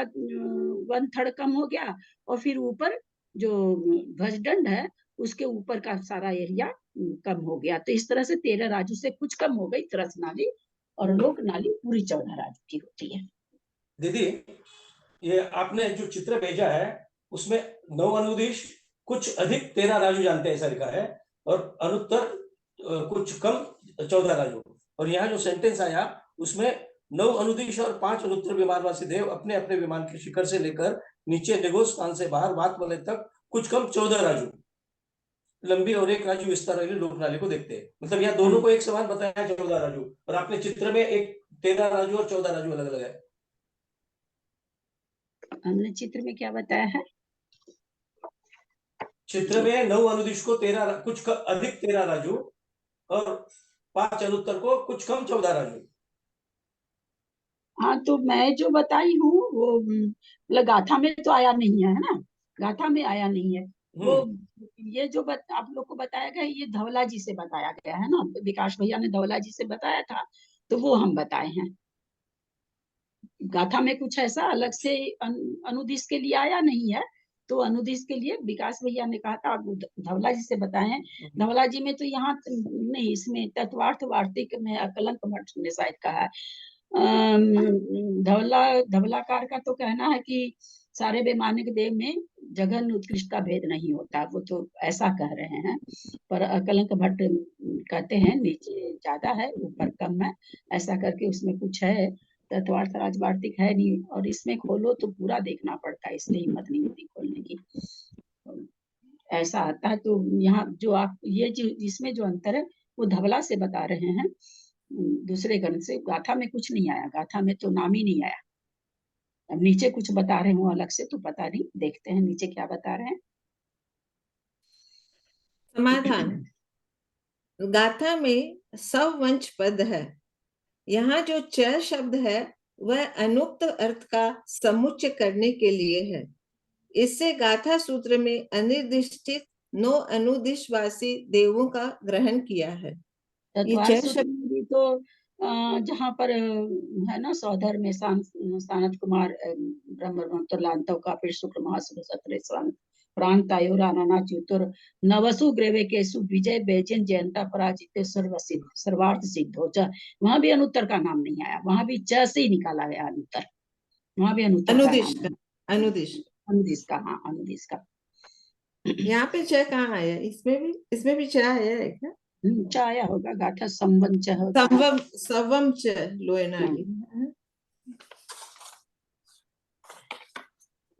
1/3 कम हो गया। और फिर ऊपर जो ध्वजदंड है उसके ऊपर का सारा एरिया कम हो गया। तो इस तरह से 13 राजू से कुछ कम हो गई त्रस नाली, और लोक नाली पूरी 14 राजू की होती है। दीदी ये आपने जो चित्र भेजा है उसमें 9 अनुदिश कुछ अधिक 13 राजू जानते हैं ऐसा लिखा है, और अनुत्तर कुछ कम 14 राजू। और यहाँ जो सेंटेंस आया उसमें 9 अनुदिश और 5 अनुत्तर विमानवासी देव अपने अपने विमान के शिखर से लेकर नीचे निगोद स्थान से बाहर वात वलय तक कुछ कम 14 राजू लंबी और 1 राजू विस्तार वाली लोक नाली को देखते हैं। मतलब यहाँ दोनों को एक समान बताया 14 राजू, और आपने चित्र में एक 13 राजू और 14 राजू अलग अलग है। हमने चित्र में क्या बताया है? चित्र में 9 अनुदिश को 13 कुछ अधिक 13 राजू और 5 अनुत्तर को कुछ कम 14 राजू। हाँ, तो मैं जो बताई हूँ वो मतलब गाथा में तो आया नहीं है ना, गाथा में आया नहीं है वो। ये जो आप लोग को बताया गया ये धवला जी से बताया गया है ना, विकास भैया ने धवला जी से बताया था, तो वो हम बताए हैं। गाथा में कुछ ऐसा अलग से अनुदिश के लिए आया नहीं है, तो अनुदिश के लिए विकास भैया ने कहा था, धवला जी से बताए हैं। धवला जी में तो यहाँ नहीं, इसमें तत्वार्थ वार्तिक में अकलंक मठ ने शायद कहा है। धवलाकार का तो कहना है कि सारे वैमानिक देव में जघन उत्कृष्ट का भेद नहीं होता, वो तो ऐसा कह रहे हैं। पर अकलंक भट्ट कहते हैं नीचे ज्यादा है ऊपर कम है, ऐसा करके उसमें कुछ है। तत्वार्थ राजवार्तिक है नहीं, और इसमें खोलो तो पूरा देखना पड़ता है, इसलिए हिम्मत नहीं होती खोलने की, ऐसा आता है। तो यहाँ जो आप ये जो इसमें जो अंतर है वो धवला से बता रहे हैं, दूसरे ग्रंथ से। गाथा में कुछ नहीं आया, गाथा में तो नाम ही नहीं आया। अब नीचे कुछ बता रहे हो अलग से तो पता नहीं, देखते हैं नीचे क्या बता रहे हैं। समाधान, गाथा में सवंच पद है। यहाँ जो च शब्द है वह अनुक्त अर्थ का समुच्चय करने के लिए है। इससे गाथा सूत्र में अनिर्दिष्टित 9 अनुदिशवासी देवों का ग्रहण किया है। ये तत्वार च सूत्र शब्द में भी तो जहाँ पर है ना, सौधर में सानत कुमार ब्रह्म का फिर शुक्र महासुर सत्र प्रांतायो राना चतुर नवसु ग्रेवे केसु विजय बेजन जयंता पराजित सर्वसिद्ध सर्वार्थ सिद्ध हो च, वहां भी अनुत्तर का नाम नहीं आया, वहां भी च से ही निकाला गया अनुत्तर, वहां भी अनुत्तर का अनुदिश नाम का, अनुदिश अनुदिश का, हाँ अनुदिश का। यहाँ पे च कहाँ आया? इसमें भी च है क्या? च आया होगा, गाथा संबंध च होता है। संवम सवम च लोए नाली।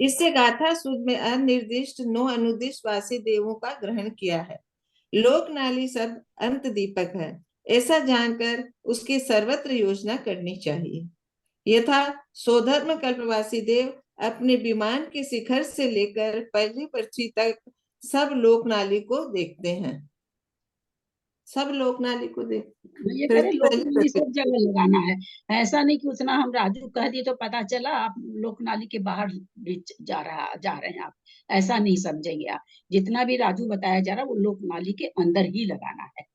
इससे गाथा सूत्र में अनिर्दिष्ट 9 अनुदिशवासी देवों का ग्रहण किया है। लोक नाली शब्द अंत दीपक है, ऐसा जानकर उसकी सर्वत्र योजना करनी चाहिए। यथा सोधर्म कल्पवासी देव अपने विमान के शिखर से लेकर पहली पृथ्वी तक सब लोकनाली को देखते हैं। सब लोकनाली को ये करे लोकनाली पृथ्वी। सब जगह लगाना है, ऐसा नहीं कि उतना हम राजू कह दिए तो पता चला आप लोकनाली के बाहर भी जा रहे हैं आप, ऐसा नहीं समझेंगे आप। जितना भी राजू बताया जा रहा है वो लोकनाली के अंदर ही लगाना है।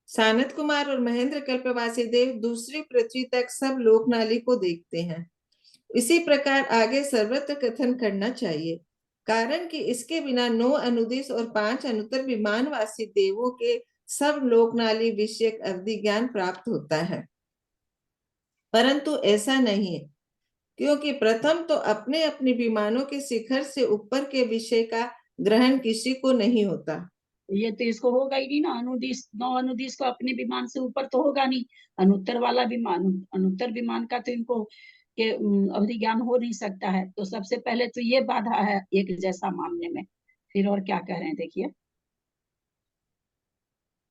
सानत कुमार और महेंद्र कल्पवासी देव दूसरी पृथ्वी तक सब लोकनाली को देखते हैं। इसी प्रकार आगे सर्वत्र कथन करना चाहिए, कारण कि इसके बिना 9 अनुदिश और 5 अनुत्तर विमानवासी देवों के सब लोकनाली विषयक अवधि ज्ञान प्राप्त होता है। परंतु ऐसा नहीं है, क्योंकि प्रथम तो अपने अपने विमानों के शिखर से ऊपर के विषय का ग्रहण किसी को नहीं होता। ये तो इसको होगा ही नहीं ना, अनुदिश 9 अनुदिश को अपने विमान से ऊपर तो होगा नहीं, अनुत्तर वाला विमान, अनुत्तर विमान का तो इनको के अवधि ज्ञान हो नहीं सकता है। तो सबसे पहले तो ये बाधा है एक जैसा मानने में। फिर और क्या कह रहे हैं देखिए,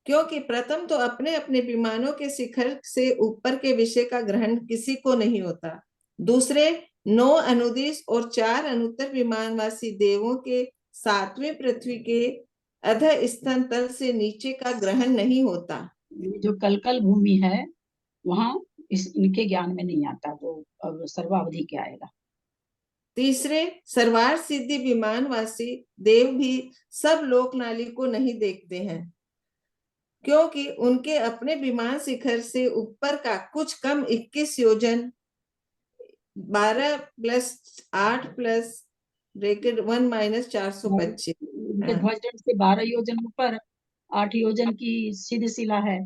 क्योंकि प्रथम तो अपने अपने विमानों के शिखर से ऊपर के विषय का ग्रहण किसी को नहीं होता। दूसरे 9 अनुदिश और 4 अनुत्तर विमानवासी देवों के 7वें पृथ्वी के अध स्तन तल से नीचे का ग्रहण नहीं होता। जो कलकल भूमि है वहां इनके ज्ञान में नहीं आता, तो अब सर्वावधि क्या आएगा। तीसरे सर्वार सिद्धि विमानवासी देव भी सब लोकनाली को नहीं देखते हैं, क्योंकि उनके अपने विमान शिखर से ऊपर का कुछ कम 21 योजन 12 + 8 + ब्रैकेट 1 - 425 उनके ध्वजदंड से 12 योजन ऊपर 8 योजन की सीधी शिला है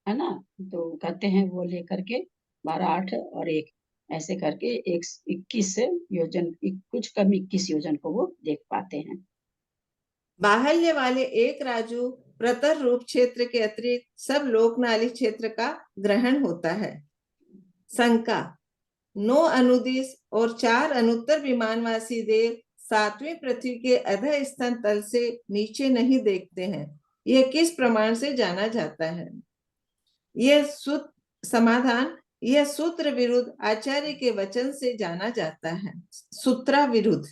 ना, तो कहते हैं वो लेकर के 12, 8 और 1 ऐसे करके 21 योजन, कुछ कम 21 योजन को वो देख पाते हैं। बाहल्य वाले एक राजू प्रतर रूप क्षेत्र के अतिरिक्त सब लोकनाली क्षेत्र का ग्रहण होता है। शंका, 9 अनुदिश और 4 अनुत्तर विमानवासी देव 7वीं पृथ्वी के अध स्तन तल से नीचे नहीं देखते हैं, यह किस प्रमाण से जाना जाता है? यह समाधान, यह सूत्र विरुद्ध आचार्य के वचन से जाना जाता है। सूत्रा विरुद्ध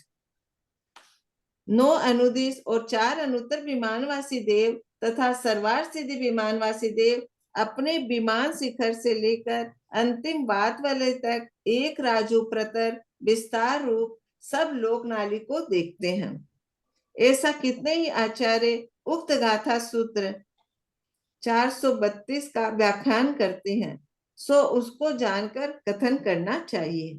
9 अनुदिश और 4 अनुत्तर विमानवासी देव तथा सर्वार सिद्धि विमानवासी देव अपने विमान शिखर से लेकर अंतिम बात वाले तक एक राजू प्रतर विस्तार रूप सब लोक नाली को देखते हैं। ऐसा कितने ही आचार्य उक्त गाथा सूत्र 432 का व्याख्यान करते हैं, सो उसको जानकर कथन करना चाहिए।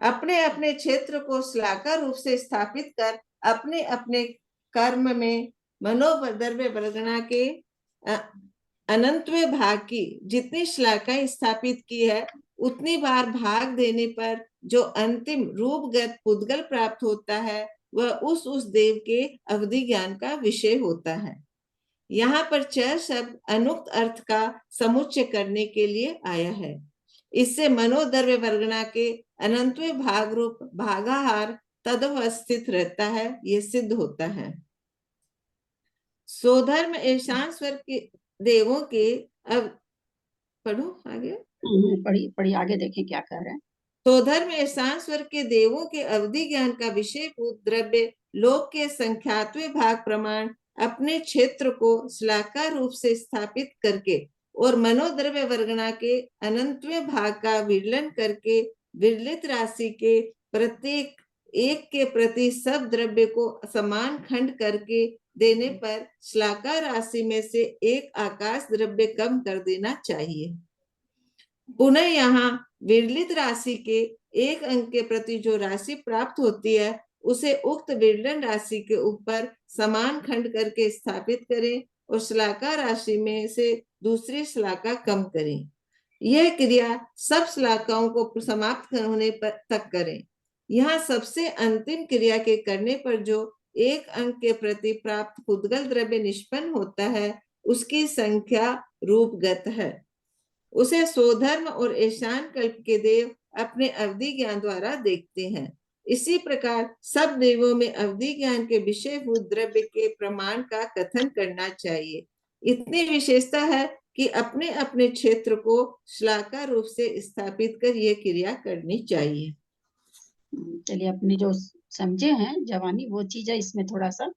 अपने अपने क्षेत्र को श्लाघा रूप से स्थापित कर अपने अपने कर्म में मनोद्रव्य वर्गणा के अनंतवें भाग की जितनी श्लाघा स्थापित की है, उतनी बार भाग देने पर जो अंतिम रूपगत पुद्गल प्राप्त होता है, वह उस देव के अवधि ज्ञान का विषय होता है। यहाँ पर च शब्द अनुक्त अर्थ का समुच्चय करने के लिए आया है। इससे मनोद्रव्य वर्गणा के अनंतवें भाग रूप भागाहार तदवस्थित रहता है, ये सिद्ध होता है। स्वधर्म ईशान स्वर के देवों के अब पढ़ो आगे, पढ़ी आगे देखें क्या कह रहे हैं। स्वधर्म ईशान स्वर के देवों के अवधि ज्ञान का विषय भूत द्रव्य लोक के संख्यात्वें भाग प्रमाण अपने क्षेत्र को श्लाघा रूप से स्थापित करके और मनोद्रव्य वर्गणा के अनंतवें भाग का विरलन करके विरलित राशि के प्रत्येक एक के प्रति सब द्रव्य को समान खंड करके देने पर श्लाघा राशि में से एक आकाश द्रव्य कम कर देना चाहिए। पुनः यहाँ विरलित राशि के एक अंक के प्रति जो राशि प्राप्त होती है, उसे उक्त विरलन राशि के ऊपर समान खंड करके स्थापित करें और श्लाघा राशि में से दूसरी श्लाघा कम करें। यह क्रिया सब श्लाघाओं को समाप्त होने पर तक करें। यहाँ सबसे अंतिम क्रिया के करने पर जो एक अंक के प्रति प्राप्त पुद्गल द्रव्य निष्पन्न होता है, उसकी संख्या रूपगत है। उसे स्वधर्म और ईशान कल्प के देव अपने अवधि ज्ञान द्वारा देखते हैं। इसी प्रकार सब देवों में अवधि ज्ञान के विषयभूत द्रव्य के प्रमाण का कथन करना चाहिए। इतनी विशेषता है कि अपने अपने क्षेत्र को श्लाघा रूप से स्थापित कर यह क्रिया करनी चाहिए। चलिए, अपने जो समझे हैं जवानी वो चीज है, इसमें थोड़ा सा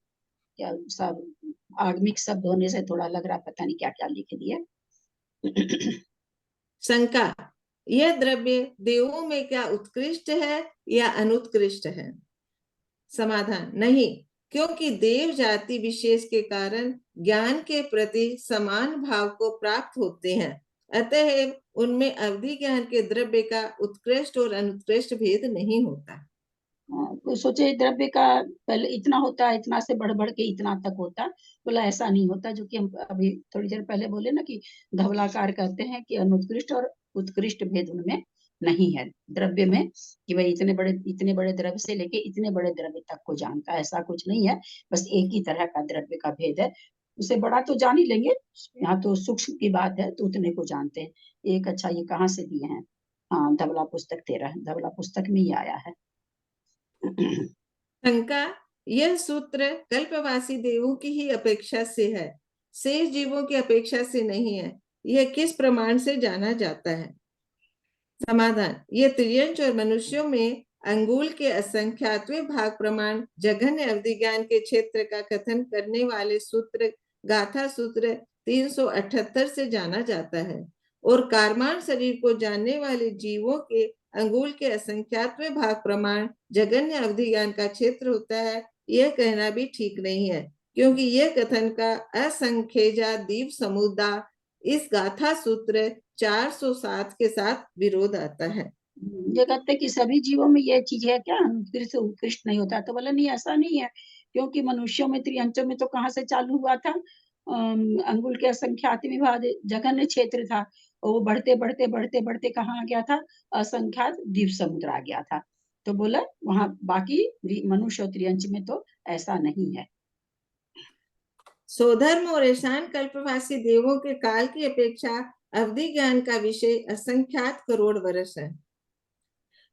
क्या सब आगमिक शब्द होने से थोड़ा लग रहा पता नहीं क्या क्या लिख दिया। शंका, यह द्रव्य देवों में क्या उत्कृष्ट है या अनुत्कृष्ट है? समाधान, नहीं, क्योंकि देव जाति विशेष के कारण ज्ञान के प्रति समान भाव को प्राप्त होते हैं, अतः उनमें अवधि ज्ञान के द्रव्य का उत्कृष्ट और अनुत्कृष्ट भेद नहीं होता। तो सोचे द्रव्य का पहले इतना होता है, इतना से बढ़ बढ़ के इतना तक होता, बोला ऐसा नहीं होता। जो कि हम अभी थोड़ी देर पहले बोले ना कि धवलाकार कहते हैं कि अनुत्कृष्ट और उत्कृष्ट भेद उनमें नहीं है द्रव्य में, कि भाई इतने बड़े द्रव्य से लेके इतने बड़े द्रव्य तक को जानता है, ऐसा कुछ नहीं है। बस एक ही तरह का द्रव्य का भेद है। उसे बड़ा तो जान ही लेंगे, यहाँ तो सूक्ष्म की बात है, तो उतने को जानते हैं। एक अच्छा ये कहाँ से दिए हैं? हाँ, धवला पुस्तक 13, धवला पुस्तक में ही आया है। शंका, यह सूत्र कल्पवासी देवों की ही अपेक्षा से है, शेष जीवों की अपेक्षा से नहीं है। यह किस प्रमाण से जाना जाता है? समाधान, यह त्रियंश और मनुष्यों में अंगुल के असंख्यात्वें भाग प्रमाण जघन्य अवधि ज्ञान के क्षेत्र का कथन करने वाले सूत्र गाथा सूत्र 378 से जाना जाता है, और कारमान शरीर को जानने वाले जीवों के अंगुल के असंख्यात्वें भाग प्रमाण जघन्य अवधि ज्ञान का क्षेत्र होता है, यह कहना भी ठीक नहीं है, क्योंकि यह कथन का असंख्यजा दीप समुदाय इस गाथा सूत्र 407 के साथ विरोध आता है। ये कहते कि सभी जीवों में ये चीज है क्या, अनुत्कृष्ट उत्कृष्ट नहीं होता? तो बोला नहीं, ऐसा नहीं है, क्योंकि मनुष्यों में त्रियंचों में तो कहाँ से चालू हुआ था? अंगुल के असंख्यात विभाग जघन्य क्षेत्र था, और वो बढ़ते बढ़ते बढ़ते बढ़ते कहाँ आ गया था? असंख्यात द्वीप समुद्र आ गया था। तो बोला वहां बाकी मनुष्य और त्रियंच में तो ऐसा नहीं है। स्वधर्म और ईशान कल्पवासी देवों के काल की अपेक्षा अवधि ज्ञान का विषय असंख्यात करोड़ वर्ष है।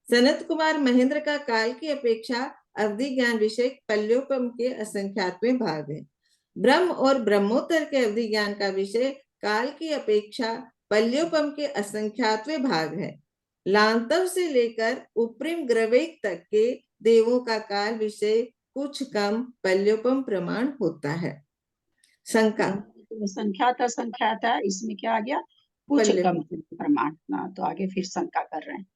सनत कुमार महेंद्र का काल की अपेक्षा अवधि ज्ञान विषय पल्योपम के असंख्यातवें भाग है। ब्रह्म और ब्रह्मोत्तर के अवधि ज्ञान का विषय काल की अपेक्षा पल्योपम के असंख्यातवें भाग है। लांतव से लेकर उपरिम ग्रवेक तक के देवों का काल विषय कुछ कम पल्योपम प्रमाण होता है। शंका, तो संख्यात असंख्यात है, इसमें क्या आ गया? कुछ पल्ले। कम प्रमाण ना, तो आगे फिर शंका कर रहे हैं।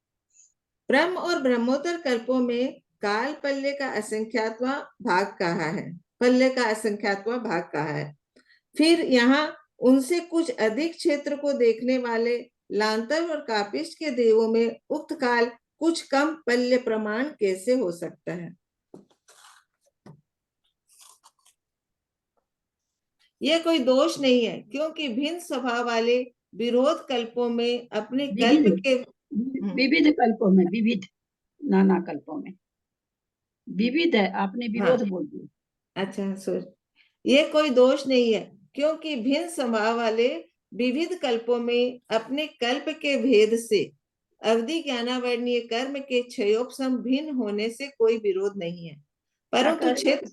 ब्रह्म और ब्रह्मोत्तर कल्पों में काल पल्ले का असंख्यातवां भाग कहा है, पल्ले का असंख्यातवां भाग कहा है। फिर यहाँ उनसे कुछ अधिक क्षेत्र को देखने वाले लांतर और कापिष्ट के देवों में उक्त काल कुछ कम पल्य प्रमाण कैसे हो सकता है? यह कोई दोष नहीं है, क्योंकि भिन्न स्वभाव वाले विरोध कल्पों में अपने कल्प के विविध कल्पों में, विविध नाना कल्पों में विविध है, आपने विरोध बोल दिया। अच्छा सोच, ये कोई दोष नहीं है, क्योंकि भिन्न स्वभाव वाले विविध कल्पों में अपने कल्प के भेद से अवधि ज्ञानावरणीय कर्म के क्षयोपशम भिन्न होने से कोई विरोध नहीं है, परंतु क्षेत्र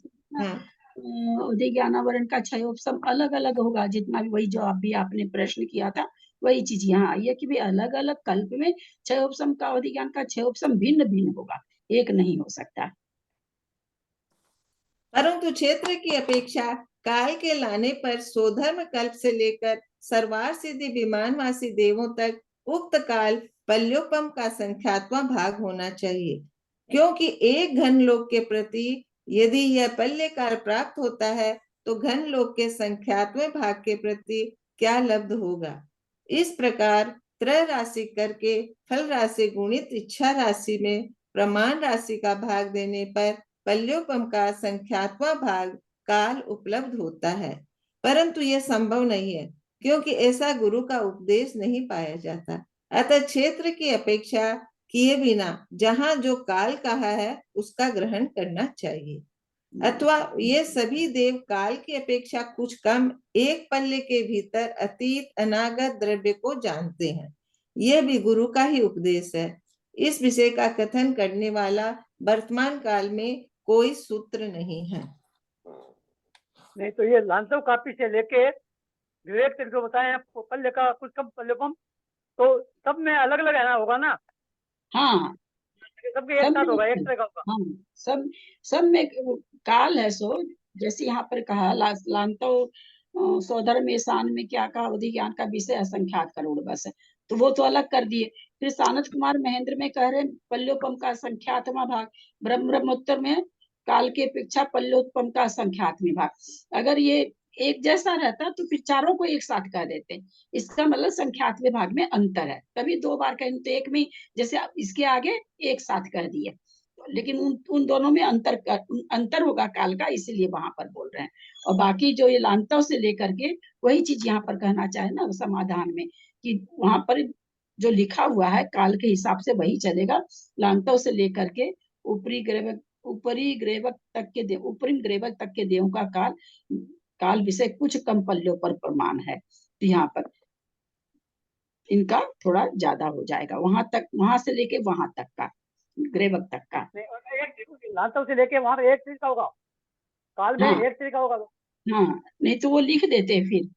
अवधि ज्ञानावरण का क्षयोपशम अलग अलग होगा, जितना भी, वही जो अभी आपने प्रश्न किया था वही चीज यहाँ आई है कि भी अलग अलग कल्प में क्षयोपशम का, अवधि ज्ञान का क्षयोपशम भिन्न भिन्न होगा, एक नहीं हो सकता। परंतु क्षेत्र की अपेक्षा काल के लाने पर स्वधर्म कल्प से लेकर सर्वार सिद्धि विमानवासी देवों तक उक्त काल पल्योपम का संख्यात्मक भाग होना चाहिए, क्योंकि एक घन लोक के प्रति यदि यह पल्य काल प्राप्त होता है तो घन लोक के संख्यात्मक भाग के प्रति क्या लब्ध होगा। इस प्रकार त्रय राशि करके फल राशि गुणित इच्छा राशि में प्रमाण राशि का भाग देने पर पल्योपम का संख्यात्मक भाग काल उपलब्ध होता है, परंतु यह संभव नहीं है, क्योंकि ऐसा गुरु का उपदेश नहीं पाया जाता। अतः क्षेत्र की अपेक्षा किए बिना जहां जो काल कहा है उसका ग्रहण करना चाहिए, अथवा ये सभी देव काल की अपेक्षा कुछ कम एक पल्ले के भीतर अतीत अनागत द्रव्य को जानते हैं। यह भी गुरु का ही उपदेश है। इस विषय का कथन करने वाला वर्तमान काल में कोई सूत्र नहीं है। नहीं तो ये लांसव कापी से लेके विवेक तक जो बताए हैं पल्ले का कुछ कम पल्लेपम, तो सब में अलग अलग है ना, होगा ना? हाँ, सबके एक साथ होगा, एक तरह का होगा। हाँ, सब में काल है। सो जैसे यहाँ पर कहा लांतो सौधर में शान में क्या कहा, अवधि ज्ञान का विषय असंख्यात करोड़ बस है, तो वो तो अलग कर दिए। फिर सानत कुमार महेंद्र में कह रहे पल्योपम का संख्यात्मा भाग, ब्रह्मोत्तर में काल की अपेक्षा पल्योपम का संख्यात्मी भाग। अगर ये एक जैसा रहता तो फिर चारों को एक साथ कह देते, इसका मतलब संख्यात्मक भाग में अंतर है, तभी दो बार कहें तो एक में जैसे इसके आगे एक साथ कह दिए, लेकिन उन दोनों में अंतर होगा काल का, इसीलिए वहां पर बोल रहे हैं। और बाकी जो ये लांतव से लेकर के वही चीज यहाँ पर कहना चाहे ना समाधान में, कि वहां पर जो लिखा हुआ है काल के हिसाब से वही चलेगा। लांतव से लेकर के ऊपरी ग्रेवक तक के देवों का काल विषय कुछ कम पल्लों पर प्रमाण है, तो यहाँ पर इनका थोड़ा ज्यादा हो जाएगा, वहां से लेके वहां तक का, ग्रेवक तक का। लांसव से लेके वहां एक चीज का होगा, काल में एक चीज का होगा। हाँ, नहीं तो वो लिख देते हैं फिर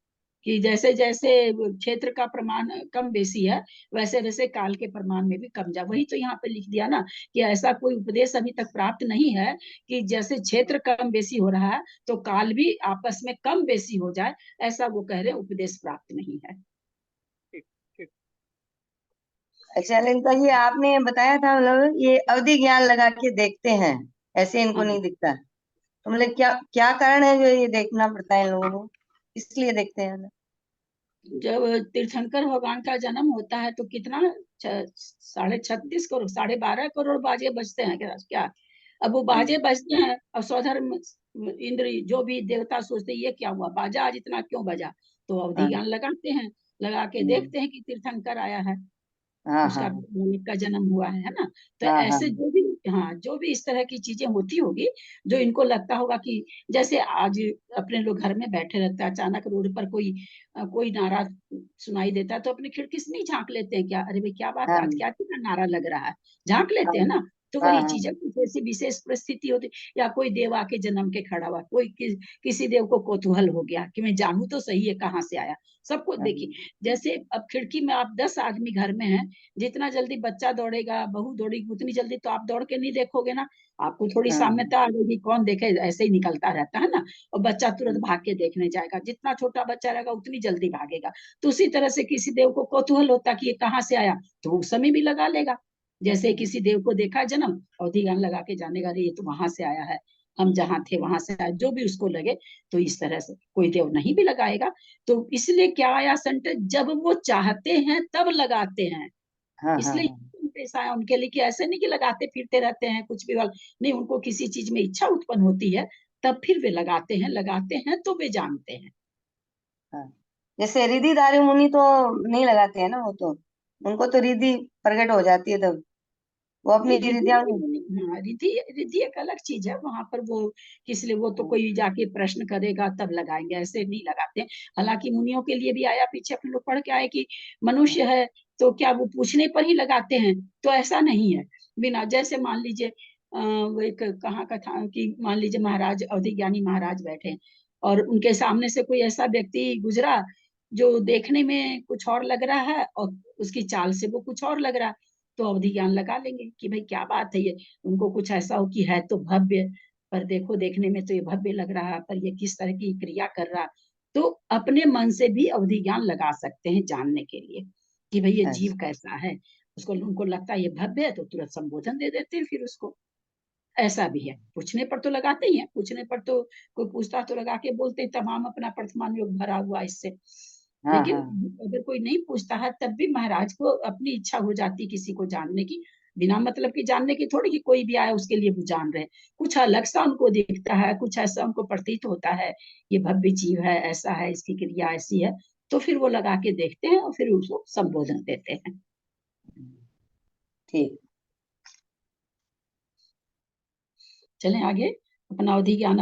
कि जैसे जैसे क्षेत्र का प्रमाण कम बेसी है वैसे वैसे काल के प्रमाण में भी कम जा, वही तो यहाँ पे लिख दिया ना कि ऐसा कोई उपदेश अभी तक प्राप्त नहीं है कि जैसे क्षेत्र कम बेसी हो रहा है तो काल भी आपस में कम बेसी हो जाए, ऐसा वो कह रहे उपदेश प्राप्त नहीं है। अच्छा ललिता जी, आपने बताया था मतलब ये अवधि ज्ञान लगा के देखते हैं, ऐसे इनको नहीं दिखता, तो मतलब क्या कारण है जो ये देखना पड़ता है इन लोगों को, इसलिए देखते हैं? जब तीर्थंकर भगवान का जन्म होता है तो कितना 36.5 करोड़ 12.5 करोड़ बाजे बजते हैं क्या? अब वो बाजे बजते हैं और स्वधर्म इंद्र जो भी देवता सोचते ये क्या हुआ, बाजा आज इतना क्यों बजा, तो अवधि ज्ञान लगाते हैं, लगा के देखते हैं कि तीर्थंकर आया है, उसका का जन्म हुआ है ना। तो ऐसे जो भी इस तरह की चीजें होती होगी, जो इनको लगता होगा कि जैसे आज अपने लोग घर में बैठे रहते हैं, अचानक रोड पर कोई नारा सुनाई देता है तो अपने खिड़की से नहीं झांक लेते हैं क्या, अरे भाई क्या बात है, आज क्या नारा लग रहा है, झांक लेते हैं ना। तो हाँ, वही हाँ। चीज है, कुछ ऐसी विशेष परिस्थिति होती, या कोई देव आके जन्म के खड़ा हुआ, कोई किसी देव को कौतूहल हो गया कि मैं जानूं तो सही है कहाँ से आया। सबको देखिए, जैसे अब खिड़की में आप 10 आदमी घर में हैं, जितना जल्दी बच्चा दौड़ेगा, बहू दौड़ेगी, उतनी जल्दी तो आप दौड़ के नहीं देखोगे ना, आपको थोड़ी हाँ। साम्यता आ जाएगी, कौन देखे, ऐसे ही निकलता रहता है ना। और बच्चा तुरंत भाग के देखने जाएगा, जितना छोटा बच्चा रहेगा उतनी जल्दी भागेगा। तो उसी तरह से किसी देव को कौतूहल होता कि ये कहाँ से आया, तो उस समय भी लगा लेगा। जैसे किसी देव को देखा जन्म, अवधि ज्ञान लगा के जानेगा, अरे ये तो वहां से आया है, हम जहाँ थे वहां से आया, जो भी उसको लगे। तो इस तरह से कोई देव नहीं भी लगाएगा। तो इसलिए क्या आया संकट, जब वो चाहते हैं तब लगाते हैं। हाँ, हाँ, इसलिए हाँ। पेशा है उनके लिए, कि ऐसे नहीं कि लगाते फिरते रहते हैं कुछ भी वाला नहीं, उनको किसी चीज में इच्छा उत्पन्न होती है तब फिर वे लगाते हैं तो वे जानते हैं। हाँ। जैसे रिधिधारी मुनि तो नहीं लगाते हैं ना, वो तो उनको तो रिधि प्रकट हो जाती है तब वो अपनी नहीं, रिधि रिधियां। हाँ, रिधि रिधि एक अलग चीज है, वहां पर वो किस लिए, वो तो कोई जाके प्रश्न करेगा तब लगाएंगे, ऐसे नहीं लगाते। हालांकि मुनियों के लिए भी आया, पीछे अपन लोग पढ़ के आए कि मनुष्य है तो क्या वो पूछने पर ही लगाते हैं, तो ऐसा नहीं है। बिना, जैसे मान लीजिए वो एक कहाँ का था कि मान लीजिए महाराज अवधि ज्ञानी महाराज बैठे, और उनके सामने से कोई ऐसा व्यक्ति गुजरा जो देखने में कुछ और लग रहा है और उसकी चाल से वो कुछ और लग रहा है, तो अवधि ज्ञान लगा लेंगे कि भाई क्या बात है ये। उनको कुछ ऐसा हो कि है तो भव्य, पर देखो देखने में तो ये भव्य लग रहा है, पर ये किस तरह की क्रिया कर रहा। तो अपने मन से भी अवधि ज्ञान लगा सकते हैं जानने के लिए कि भाई ये जीव कैसा है। उसको उनको लगता है ये भव्य है तो तुरंत संबोधन दे देते हैं फिर उसको। ऐसा भी है, पूछने पर तो लगाते ही है, पूछने पर तो कोई पूछता तो लगा के बोलते हैं, तमाम अपना वर्तमान योग भरा हुआ इससे। हाँ, लेकिन हाँ। अगर कोई नहीं पूछता है तब भी महाराज को अपनी इच्छा हो जाती किसी को जानने की, बिना मतलब की जानने की थोड़ी, कि कोई भी आया उसके लिए वो जान रहे। कुछ अलग सा उनको दिखता है, कुछ ऐसा उनको प्रतीत होता है, ये भव्य जीव है, ऐसा है, इसकी क्रिया ऐसी है, तो फिर वो लगा के देखते हैं और फिर उसको संबोधन देते हैं। ठीक। चलें आगे, अपना अवधि ज्ञान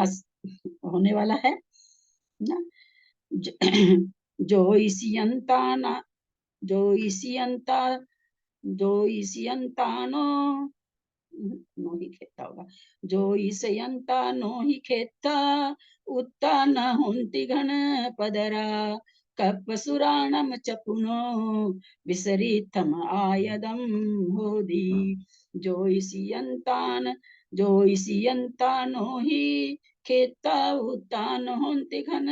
होने वाला है ना। जो इसियंताना, जो इसियंता, जो इसियंतानो नो ही खेता होगा, जो इसियंता नो ही खेता, उत्ता न हुंति घन पदरा, कपसुराणम चपुनो विसरितम आयदम होदी। जो इसियंतान, जो इसियंतानो ही खेता, उत्ता न हुंति घन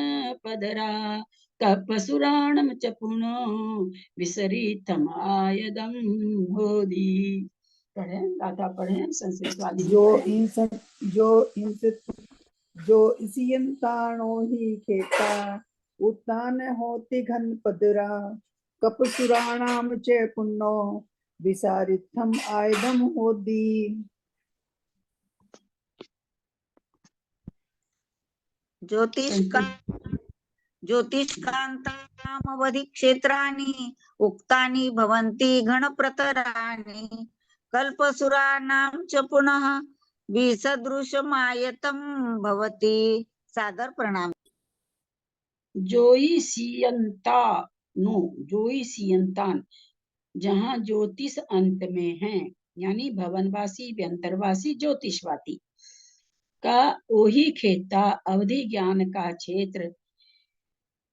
पदरा, कपसुराणम चपुनो विसरितम आयदम होदी। पढ़े दादा, पढ़े संस्कृत वाली भी जो पढ़े। इन सब जो इनसे जो इसियंताणो ही खेता, उत्तान होति घन पदरा, कपसुराणाम च पुन्नो विसारिथम आयदम होदी। ज्योतिष्कान्तामवधि क्षेत्राणि उक्तानि भवन्ति घनप्रतराणि, कल्पसुराणां च पुनः विसदृशमायतं भवति। सादर प्रणाम। जोईसियंता नो, जोईसियंतान, जहाँ ज्योतिष अंत में है, यानी भवनवासी व्यंतरवासी ज्योतिषवाती का ओही खेता, अवधि ज्ञान का क्षेत्र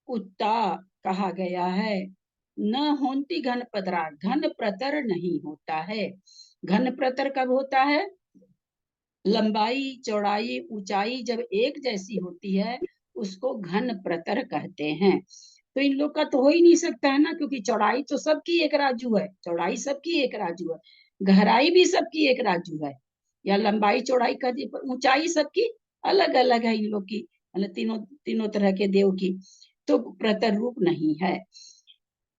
उत्ता कहा गया है। न होती घन पतरा, घन प्रतर नहीं होता है। घन प्रतर कब होता है, लंबाई चौड़ाई ऊंचाई जब एक जैसी होती है उसको घन प्रतर कहते हैं। तो इन लोग का तो हो ही नहीं सकता है ना, क्योंकि चौड़ाई तो सबकी एक राजू है, चौड़ाई सबकी एक राजू है, गहराई भी सबकी एक राजू है, या लंबाई चौड़ाई का, ऊंचाई सबकी अलग अलग है इन लोग की, मतलब तीनों तीनों तरह के देव की, तो प्रतर रूप नहीं है।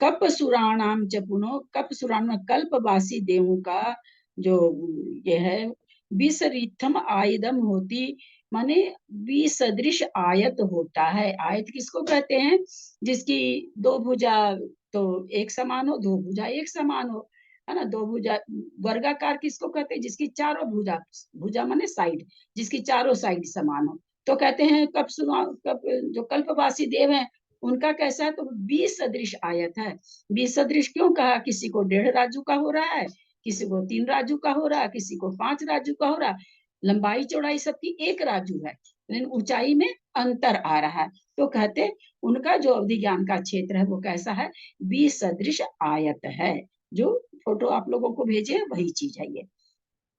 कप सुराणाम च पुनो, कप सुराण कल्पवासी देवों का जो ये है, विसरिथम आयदम होती, माने विसदृश आयत होता है। आयत किसको कहते हैं, जिसकी दो भुजा तो एक समान हो, दो भुजा एक समान हो, है ना। दो भुजा, वर्गाकार किसको कहते हैं, जिसकी चारों भुजा, भुजा माने साइड, जिसकी चारों साइड समान हो, तो कहते हैं कप जो कल्पवासी देव हैं उनका कैसा है, तो 20 सदृश आयत है। 20 सदृश क्यों कहा, किसी को 1.5 राजू का हो रहा है, किसी को 3 राजू का हो रहा, किसी को 5 राजू का हो रहा। लंबाई चौड़ाई सबकी 1 राजू है, लेकिन ऊंचाई में अंतर आ रहा है। तो कहते उनका जो अवधि ज्ञान का क्षेत्र है वो कैसा है, बी सदृश आयत है। जो फोटो आप लोगों को भेजे है वही चीज है ये।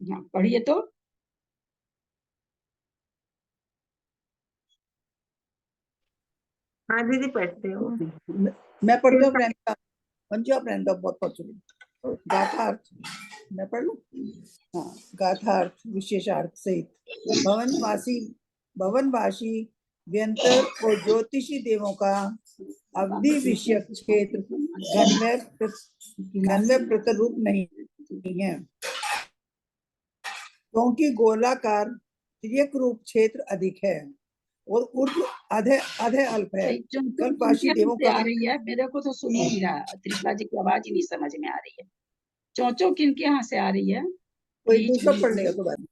हाँ, पढ़िए तो। हाँ दीदी पढ़ते हो। मैं पढ़ता हूँ प्रियंका, मंजू आप रहने दो, बहुत पढ़ चुकी। गाथार्थ मैं पढ़ लूं? हाँ, गाथार्थ विशेषार्थ सहित भवनवासी व्यंतर और ज्योतिषी देवों का अवधि विषयक क्षेत्र घनमय प्रतिरूप नहीं है, क्योंकि गोलाकार तिर्यक रूप क्षेत्र अधिक है और ऊर्ध्व अधे अल्प है। कल्पवासी देवों का आ रही है, मेरे को तो सुन नहीं रहा, त्रिशला जी की आवाज ही नहीं समझ में आ रही है। चौचो किनके यहाँ से आ रही है? कोई दूसरा पढ़ लेगा तो बाद में।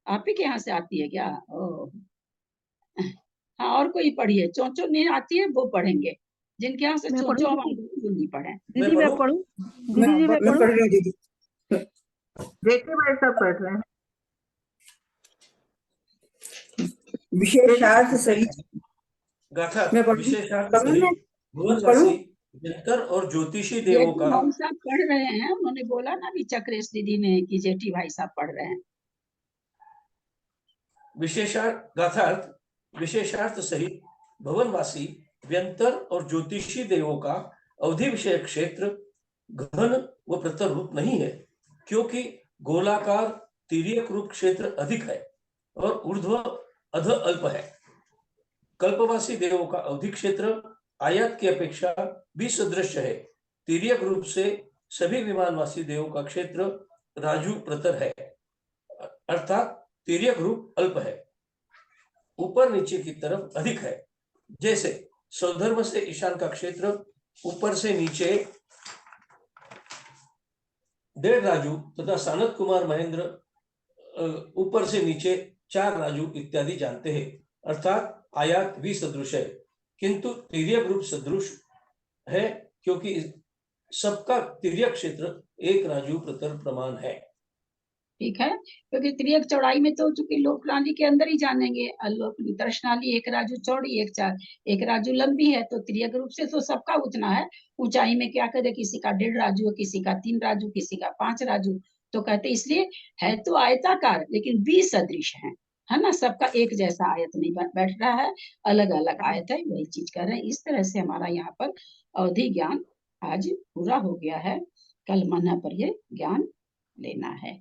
आप ही के यहाँ से आती है क्या? ओह, हाँ, और कोई पढ़िए। चौचो नहीं आती है वो पढ़ेंगे, जिनके यहाँ से चौचो आवाज वो नहीं पढ़े। दीदी मैं पढ़ूं? दीदी मैं पढ़ रही हूँ दीदी। देखिए भाई सब पढ़ रहे हैं। विशेषार्थ सहित गाथा मैं पढ़ूं? विशेषार्थ पढ़ूं सहित मैं? भुवनवासी व्यंतर और ज्योतिषी देवों का भाई साहब पढ़ रहे हैं, उन्होंने बोला ना भी चक्रेश दीदी ने कि जेठी भाई साहब पढ़ रहे हैं। विशेषार्थ सहित भवनवासी व्यंतर और ज्योतिषी देवों का अवधि विषय क्षेत्र घन व प्रतर रूप नहीं है, क्योंकि गोलाकार तिर्यक रूप क्षेत्र अधिक है और ऊर्ध्व अध अल्प है। कल्पवासी देवों का अवधि क्षेत्र आयत की अपेक्षा भी सदृश है। तिर्यक रूप से सभी विमानवासी देवों का क्षेत्र राजू प्रतर है, अर्थात तिर्यक रूप अल्प है, ऊपर नीचे की तरफ अधिक है। जैसे स्वधर्म से ईशान का क्षेत्र ऊपर से नीचे 1.5 राजू तथा सानत कुमार महेंद्र ऊपर से नीचे 4 राजू इत्यादि जानते हैं, अर्थात आयात भी सदृश है, किंतु तिर्यक रूप सदृश है, क्योंकि सबका तिर्यक क्षेत्र 1 राजू प्रतर प्रमाण है। ठीक है, क्योंकि तिर्यक चौड़ाई में तो चूंकि लोक प्रणाली के अंदर ही जानेंगे। दर्शनाली 1 राजू चौड़ी, 1 राजू लंबी है, तो तिर्यक रूप से तो सबका उतना है। ऊंचाई में क्या कहते, किसी का 1.5 राजू, किसी का 3 राजू, किसी का 5 राजू। तो कहते इसलिए है तो आयताकार, लेकिन बी सदृश है ना, सबका एक जैसा आयत नहीं बैठ रहा है, अलग अलग आयत है, वही चीज कर रहे हैं। इस तरह से हमारा यहाँ पर अवधि ज्ञान आज पूरा हो गया है। कल मना पर ये ज्ञान लेना है।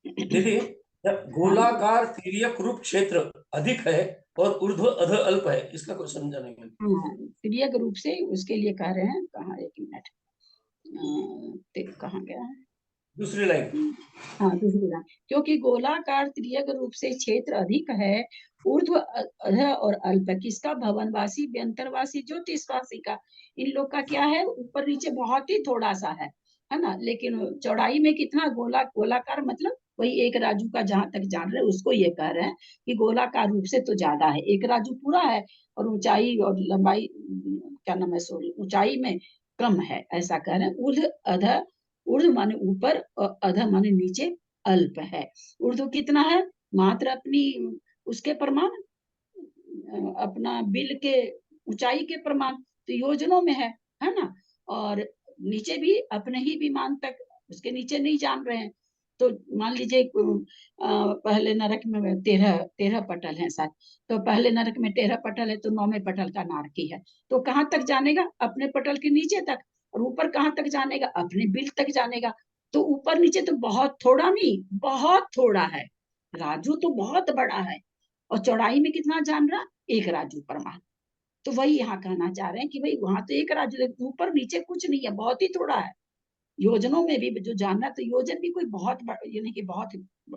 देखिए, गोलाकार तिर्यक रूप क्षेत्र अधिक है और ऊर्ध्व अध अल्प है, इसका कोई समझा नहीं है। हाँ, तिर्यक रूप से उसके लिए कह रहे हैं। कहाँ, एक मिनट, कहाँ गया है? दूसरी लाइन। हाँ, दूसरी लाइन। क्योंकि गोलाकार तिर्यक रूप से क्षेत्र अधिक है, ऊर्ध्व अध और अल्प। किसका? भवनवासी व्यंतरवासी ज्योतिषवासी का। इन लोग का क्या है, ऊपर नीचे बहुत ही थोड़ा सा है ना, लेकिन चौड़ाई में कितना? गोलाकार मतलब वही 1 राजू का, जहां तक जान रहे उसको ये कह रहे हैं कि गोलाकार रूप से तो ज्यादा है, 1 राजू पूरा है, और ऊंचाई और लंबाई क्या नाम है, सॉरी, ऊंचाई में कम है, ऐसा कह रहे हैं। ऊर्ध्व माने ऊपर और अध माने नीचे, अल्प है। ऊर्ध्व कितना है? मात्र अपनी उसके प्रमाण, अपना बिल के ऊंचाई के प्रमाण, तो योजनों में है ना। और नीचे भी अपने ही विमान तक, उसके नीचे नहीं जान रहे हैं। तो मान लीजिए पहले नरक में 13 पटल है शायद, तो पहले नरक में 13 पटल है, तो 9वें पटल का नारकी है, तो कहाँ तक जानेगा? अपने पटल के नीचे तक। और ऊपर कहाँ तक जानेगा? अपने बिल तक जानेगा। तो ऊपर नीचे तो बहुत थोड़ा नहीं, बहुत थोड़ा है। राजू तो बहुत बड़ा है, और चौड़ाई में कितना जान रहा? 1 राजू प्रमाण। तो वही यहाँ कहना चाह रहे हैं कि भाई वहां तो 1 राजू, ऊपर नीचे कुछ नहीं है, बहुत ही थोड़ा है। योजनों में भी जो जानना, तो योजन भी कोई बहुत यानी कि बहुत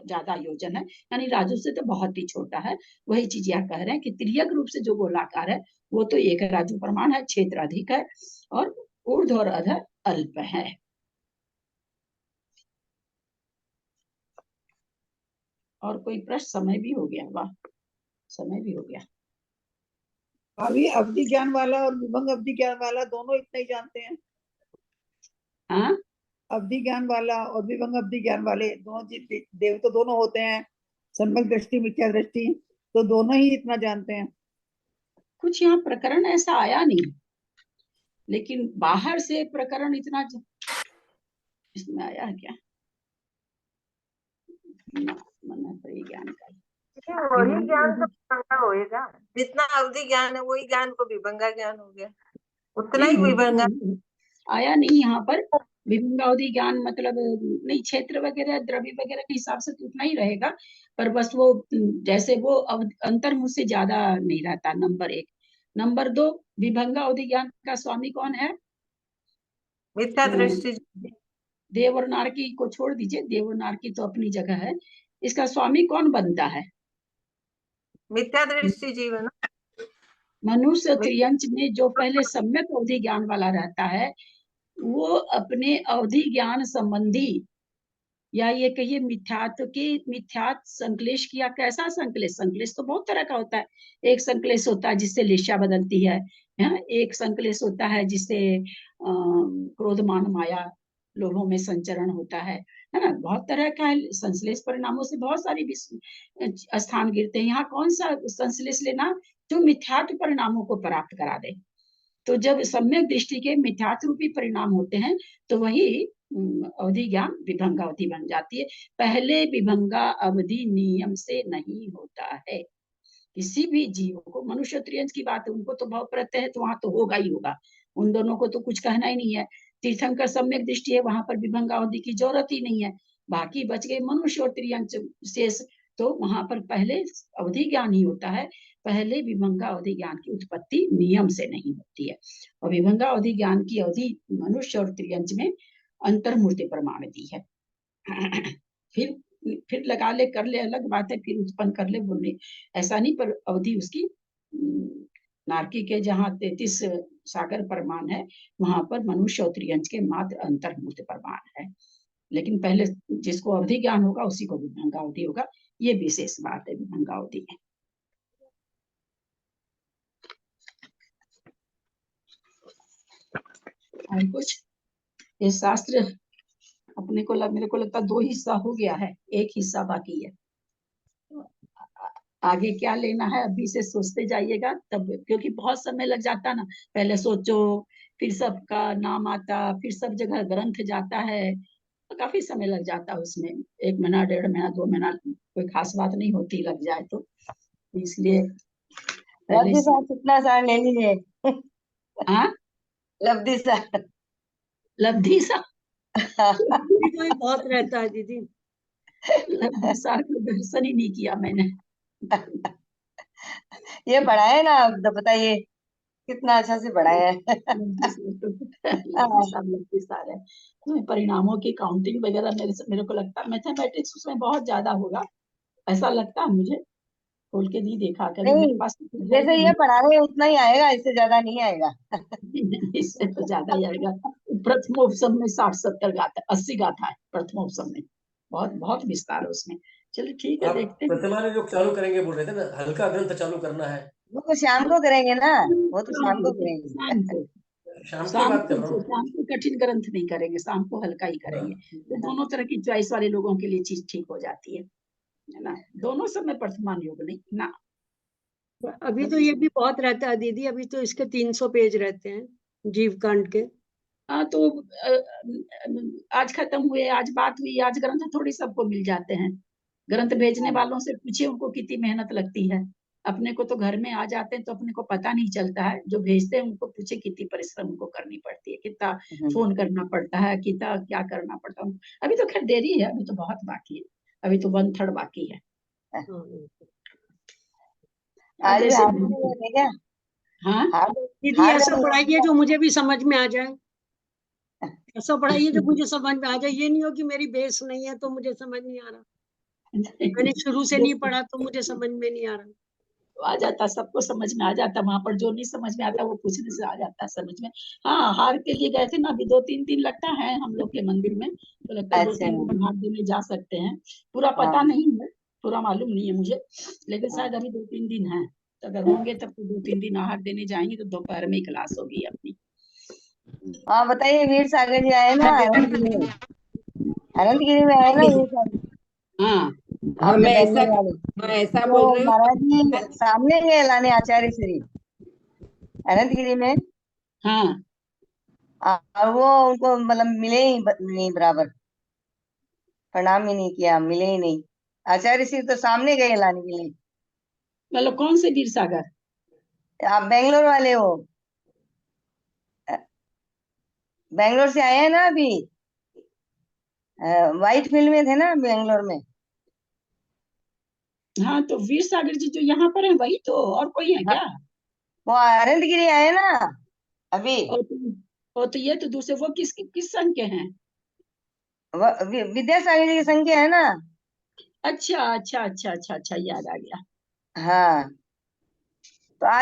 ज्यादा योजन है, यानी राजू से तो बहुत ही छोटा है। वही चीज यहाँ कह रहे हैं कि तिर्यक रूप से जो गोलाकार है वो तो 1 राजू प्रमाण है, क्षेत्र अधिक है, और ऊर्ध्व और अध अल्प है। और कोई प्रश्न? समय भी हो गया, वाह, समय भी हो गया। अभी अवधि ज्ञान वाला और विभंग अवधि ज्ञान वाला दोनों इतना ही जानते हैं। हाँ, अवधि ज्ञान वाला और विभंग अवधि ज्ञान वाले दोनों देव तो दोनों होते हैं, सम्यक दृष्टि मिथ्या दृष्टि, तो दोनों ही इतना जानते हैं। कुछ यहाँ प्रकरण ऐसा आया नहीं, लेकिन बाहर से प्रकरण इतना इसमें आया है क्या? मन परिज्ञान का वही ज्ञान तो विभंगा होएगा, जितना अवधि ज्ञान है वही ज्ञान को विभंगा ज्ञान हो गया, उतना ही विभंगा आया नहीं यहाँ पर। विभंगावधि ज्ञान मतलब नहीं, क्षेत्र वगैरह द्रव्य वगैरह के हिसाब से तो उतना ही रहेगा, पर बस वो जैसे वो अंतर्मुख से ज्यादा नहीं रहता, नंबर 1। नंबर 2, विभंगावधि ज्ञान का स्वामी कौन है? मिथ्या दृष्टि। देव और नारकी को छोड़ दीजिए, देव और नारकी तो अपनी जगह है, इसका स्वामी कौन बनता है? मिथ्या दृष्टि जीव है ना। मनुष्य त्रियंच में जो पहले सम्यक अवधि ज्ञान वाला रहता है, वो अपने अवधि ज्ञान संबंधी, या ये कहिए मिथ्यात्व की मिथ्यात्व संकलेश किया। कैसा संकलेश? संकलेश तो बहुत तरह का होता है। एक संकलेश होता है जिससे लिशा बदलती है, एक संकलेश होता है जिससे क्रोध मान माया लोभों में संचरण होता है ना। बहुत तरह का है। संश्लेष परिणामों से बहुत सारी स्थान गिरते हैं। यहाँ कौन सा संश्लेष लेना? जो मिथ्यात्व परिणामों को प्राप्त करा दे। तो जब सम्यक दृष्टि के मिथ्यात्व रूपी परिणाम होते हैं तो वही अवधि ज्ञान विभंगा अवधि बन जाती है। पहले विभंगा अवधि नियम से नहीं होता है। किसी भी जीव को, मनुष्य त्रियंश की बात है, उनको तो भाव प्रत्यय है तो वहां तो होगा ही होगा, उन दोनों को तो कुछ कहना ही नहीं है। तीर्थंकर सम्यक दृष्टि है, वहां पर विभंगा अवधि की जरूरत ही नहीं है। बाकी बच गए मनुष्य और त्रियंश शेष, तो वहां पर पहले अवधि ज्ञान ही होता है। पहले विभंगा अवधि ज्ञान की उत्पत्ति नियम से नहीं होती है। और विभंगा अवधि ज्ञान की अवधि मनुष्य और त्रियंश में अंतर्मूर्ति प्रमाण दी है। फिर लगा ले कर ले अलग बात है, फिर उत्पन्न कर ले बोले ऐसा नहीं, पर अवधि उसकी नारकी के जहाँ 33 सागर प्रमाण है, वहां पर मनुष्य और त्रियंश के मात्र अंतर्मूर्ति प्रमाण है। लेकिन पहले जिसको अवधि ज्ञान होगा उसी को विभंगा अवधि होगा। ये विशेष बात है विभंगा अवधि में। और कुछ? ये शास्त्र अपने को मेरे को लगता 2 हिस्सा हो गया है, 1 हिस्सा बाकी है। आगे क्या लेना है अभी से सोचते जाइएगा तब, क्योंकि बहुत समय लग जाता ना। पहले सोचो, फिर सबका नाम आता, फिर सब जगह ग्रंथ जाता है, तो काफी समय लग जाता है उसमें। 1 महीना, 1.5 महीना, 2 महीना कोई खास बात नहीं होती, लग जाए तो इसलिए लब्धि सार कितना सार ले लीजिए। हाँ, लब्धि सार। लब्धि सार तो ये बहुत रहता है दीदी। लब्धि सार को दर्शन ही नहीं किया मैंने। ये पढ़ाए ना, तो बताइए कितना अच्छा से पढ़ाया है। लब्धि सार है। परिणामों की काउंटिंग वगैरह मेरे को लगता है मैथमेटिक्स उसमें बहुत ज्यादा होगा, ऐसा लगता है मुझे। खोल के नहीं देखा कभी, मेरे पास जैसे ये पढ़ा रहे हैं उतना ही आएगा, इससे ज्यादा नहीं आएगा। इससे तो ज्यादा ही आएगा। प्रथमोपसम में 60-70 गाथा, 80 गाथा है प्रथमोपसम में, बहुत बहुत विस्तार है उसमें। चलिए ठीक है, देखते हैं। प्रतिमा ने जो चालू करेंगे बोल रहे थे ना, हल्का ग्रंथ चालू करना है, वो तो शाम को करेंगे ना, वो तो शाम को करेंगे। शाम को, शाम की बात कर रहा हूँ। शाम को कठिन ग्रंथ नहीं करेंगे, शाम को हल्का ही करेंगे। तो दोनों तरह की चॉइस वाले लोगों के लिए चीज ठीक हो जाती है ना। दोनों समय वर्तमान योग नहीं ना। अभी तो ये भी बहुत रहता है दीदी, अभी तो इसके 300 पेज रहते हैं जीव कांड के। हाँ, तो आज खत्म हुए, आज बात हुई, आज ग्रंथ थोड़ी सबको मिल जाते हैं। ग्रंथ भेजने वालों से पूछिए उनको कितनी मेहनत लगती है। अपने को तो घर में आ जाते हैं तो अपने को पता नहीं चलता है, जो भेजते हैं उनको पूछे कितनी परिश्रम उनको करनी पड़ती है, कितना फोन करना पड़ता है, कितना क्या करना पड़ता है। अभी तो खैर देरी है, अभी तो बहुत बाकी है, अभी तो 1/3 बाकी है। आज जैसे क्या? हाँ दीदी ऐसा पढ़ाइए जो मुझे भी समझ में आ जाए, ऐसा पढ़ाइए जो मुझे समझ में आ जाए। ये नहीं हो कि मेरी बेस नहीं है तो मुझे समझ नहीं आ रहा, मैंने शुरू से नहीं पढ़ा तो मुझे समझ में नहीं आ रहा। आ जाता, सबको समझ में आ जाता। वहां पर जो नहीं समझ में आता वो पूछने से आ जाता समझ में। हाँ, हार के लिए गए थे ना, अभी 2-3 दिन लगता है हम लोग के मंदिर में, तो लगता है 2-3 दिन हार देने जा सकते हैं। पूरा पता नहीं है, पूरा मालूम नहीं है मुझे, लेकिन शायद अभी 2-3 दिन है। तो अगर होंगे तब तो 2-3 दिन आहार देने जाएंगे, तो दोपहर में ही क्लास होगी अपनी। हाँ बताइए, वीर सागर जी आए ना अनंतगिरी में? अनंतगिरी में आए ना वीर सागर, हाँ हाँ आपके मैं ऐसा, बेंगलोर वाले। हाँ ऐसा तो बोल रही हूँ। महाराज जी सामने गए लाने आचार्य श्री अनंतगिरी में, हाँ और वो उनको मतलब मिले ही नहीं, बराबर प्रणाम ही नहीं किया, मिले ही नहीं। आचार्य श्री तो सामने गए लाने के लिए। मतलब कौन से वीर सागर? आप बेंगलोर वाले हो, बेंगलोर से आए हैं ना अभी, व्हाइट फील्ड में थे ना बेंगलोर में। हाँ तो वीर सागर जी जो यहाँ पर है वही तो, और कोई है हाँ, क्या? वो अनंतगिरी आए ना अभी। और तो ये तो दूसरे, वो किस संघ के हैं? विद्यासागर जी की संख्या है ना। अच्छा अच्छा अच्छा अच्छा अच्छा, याद आ गया। हाँ, तो आज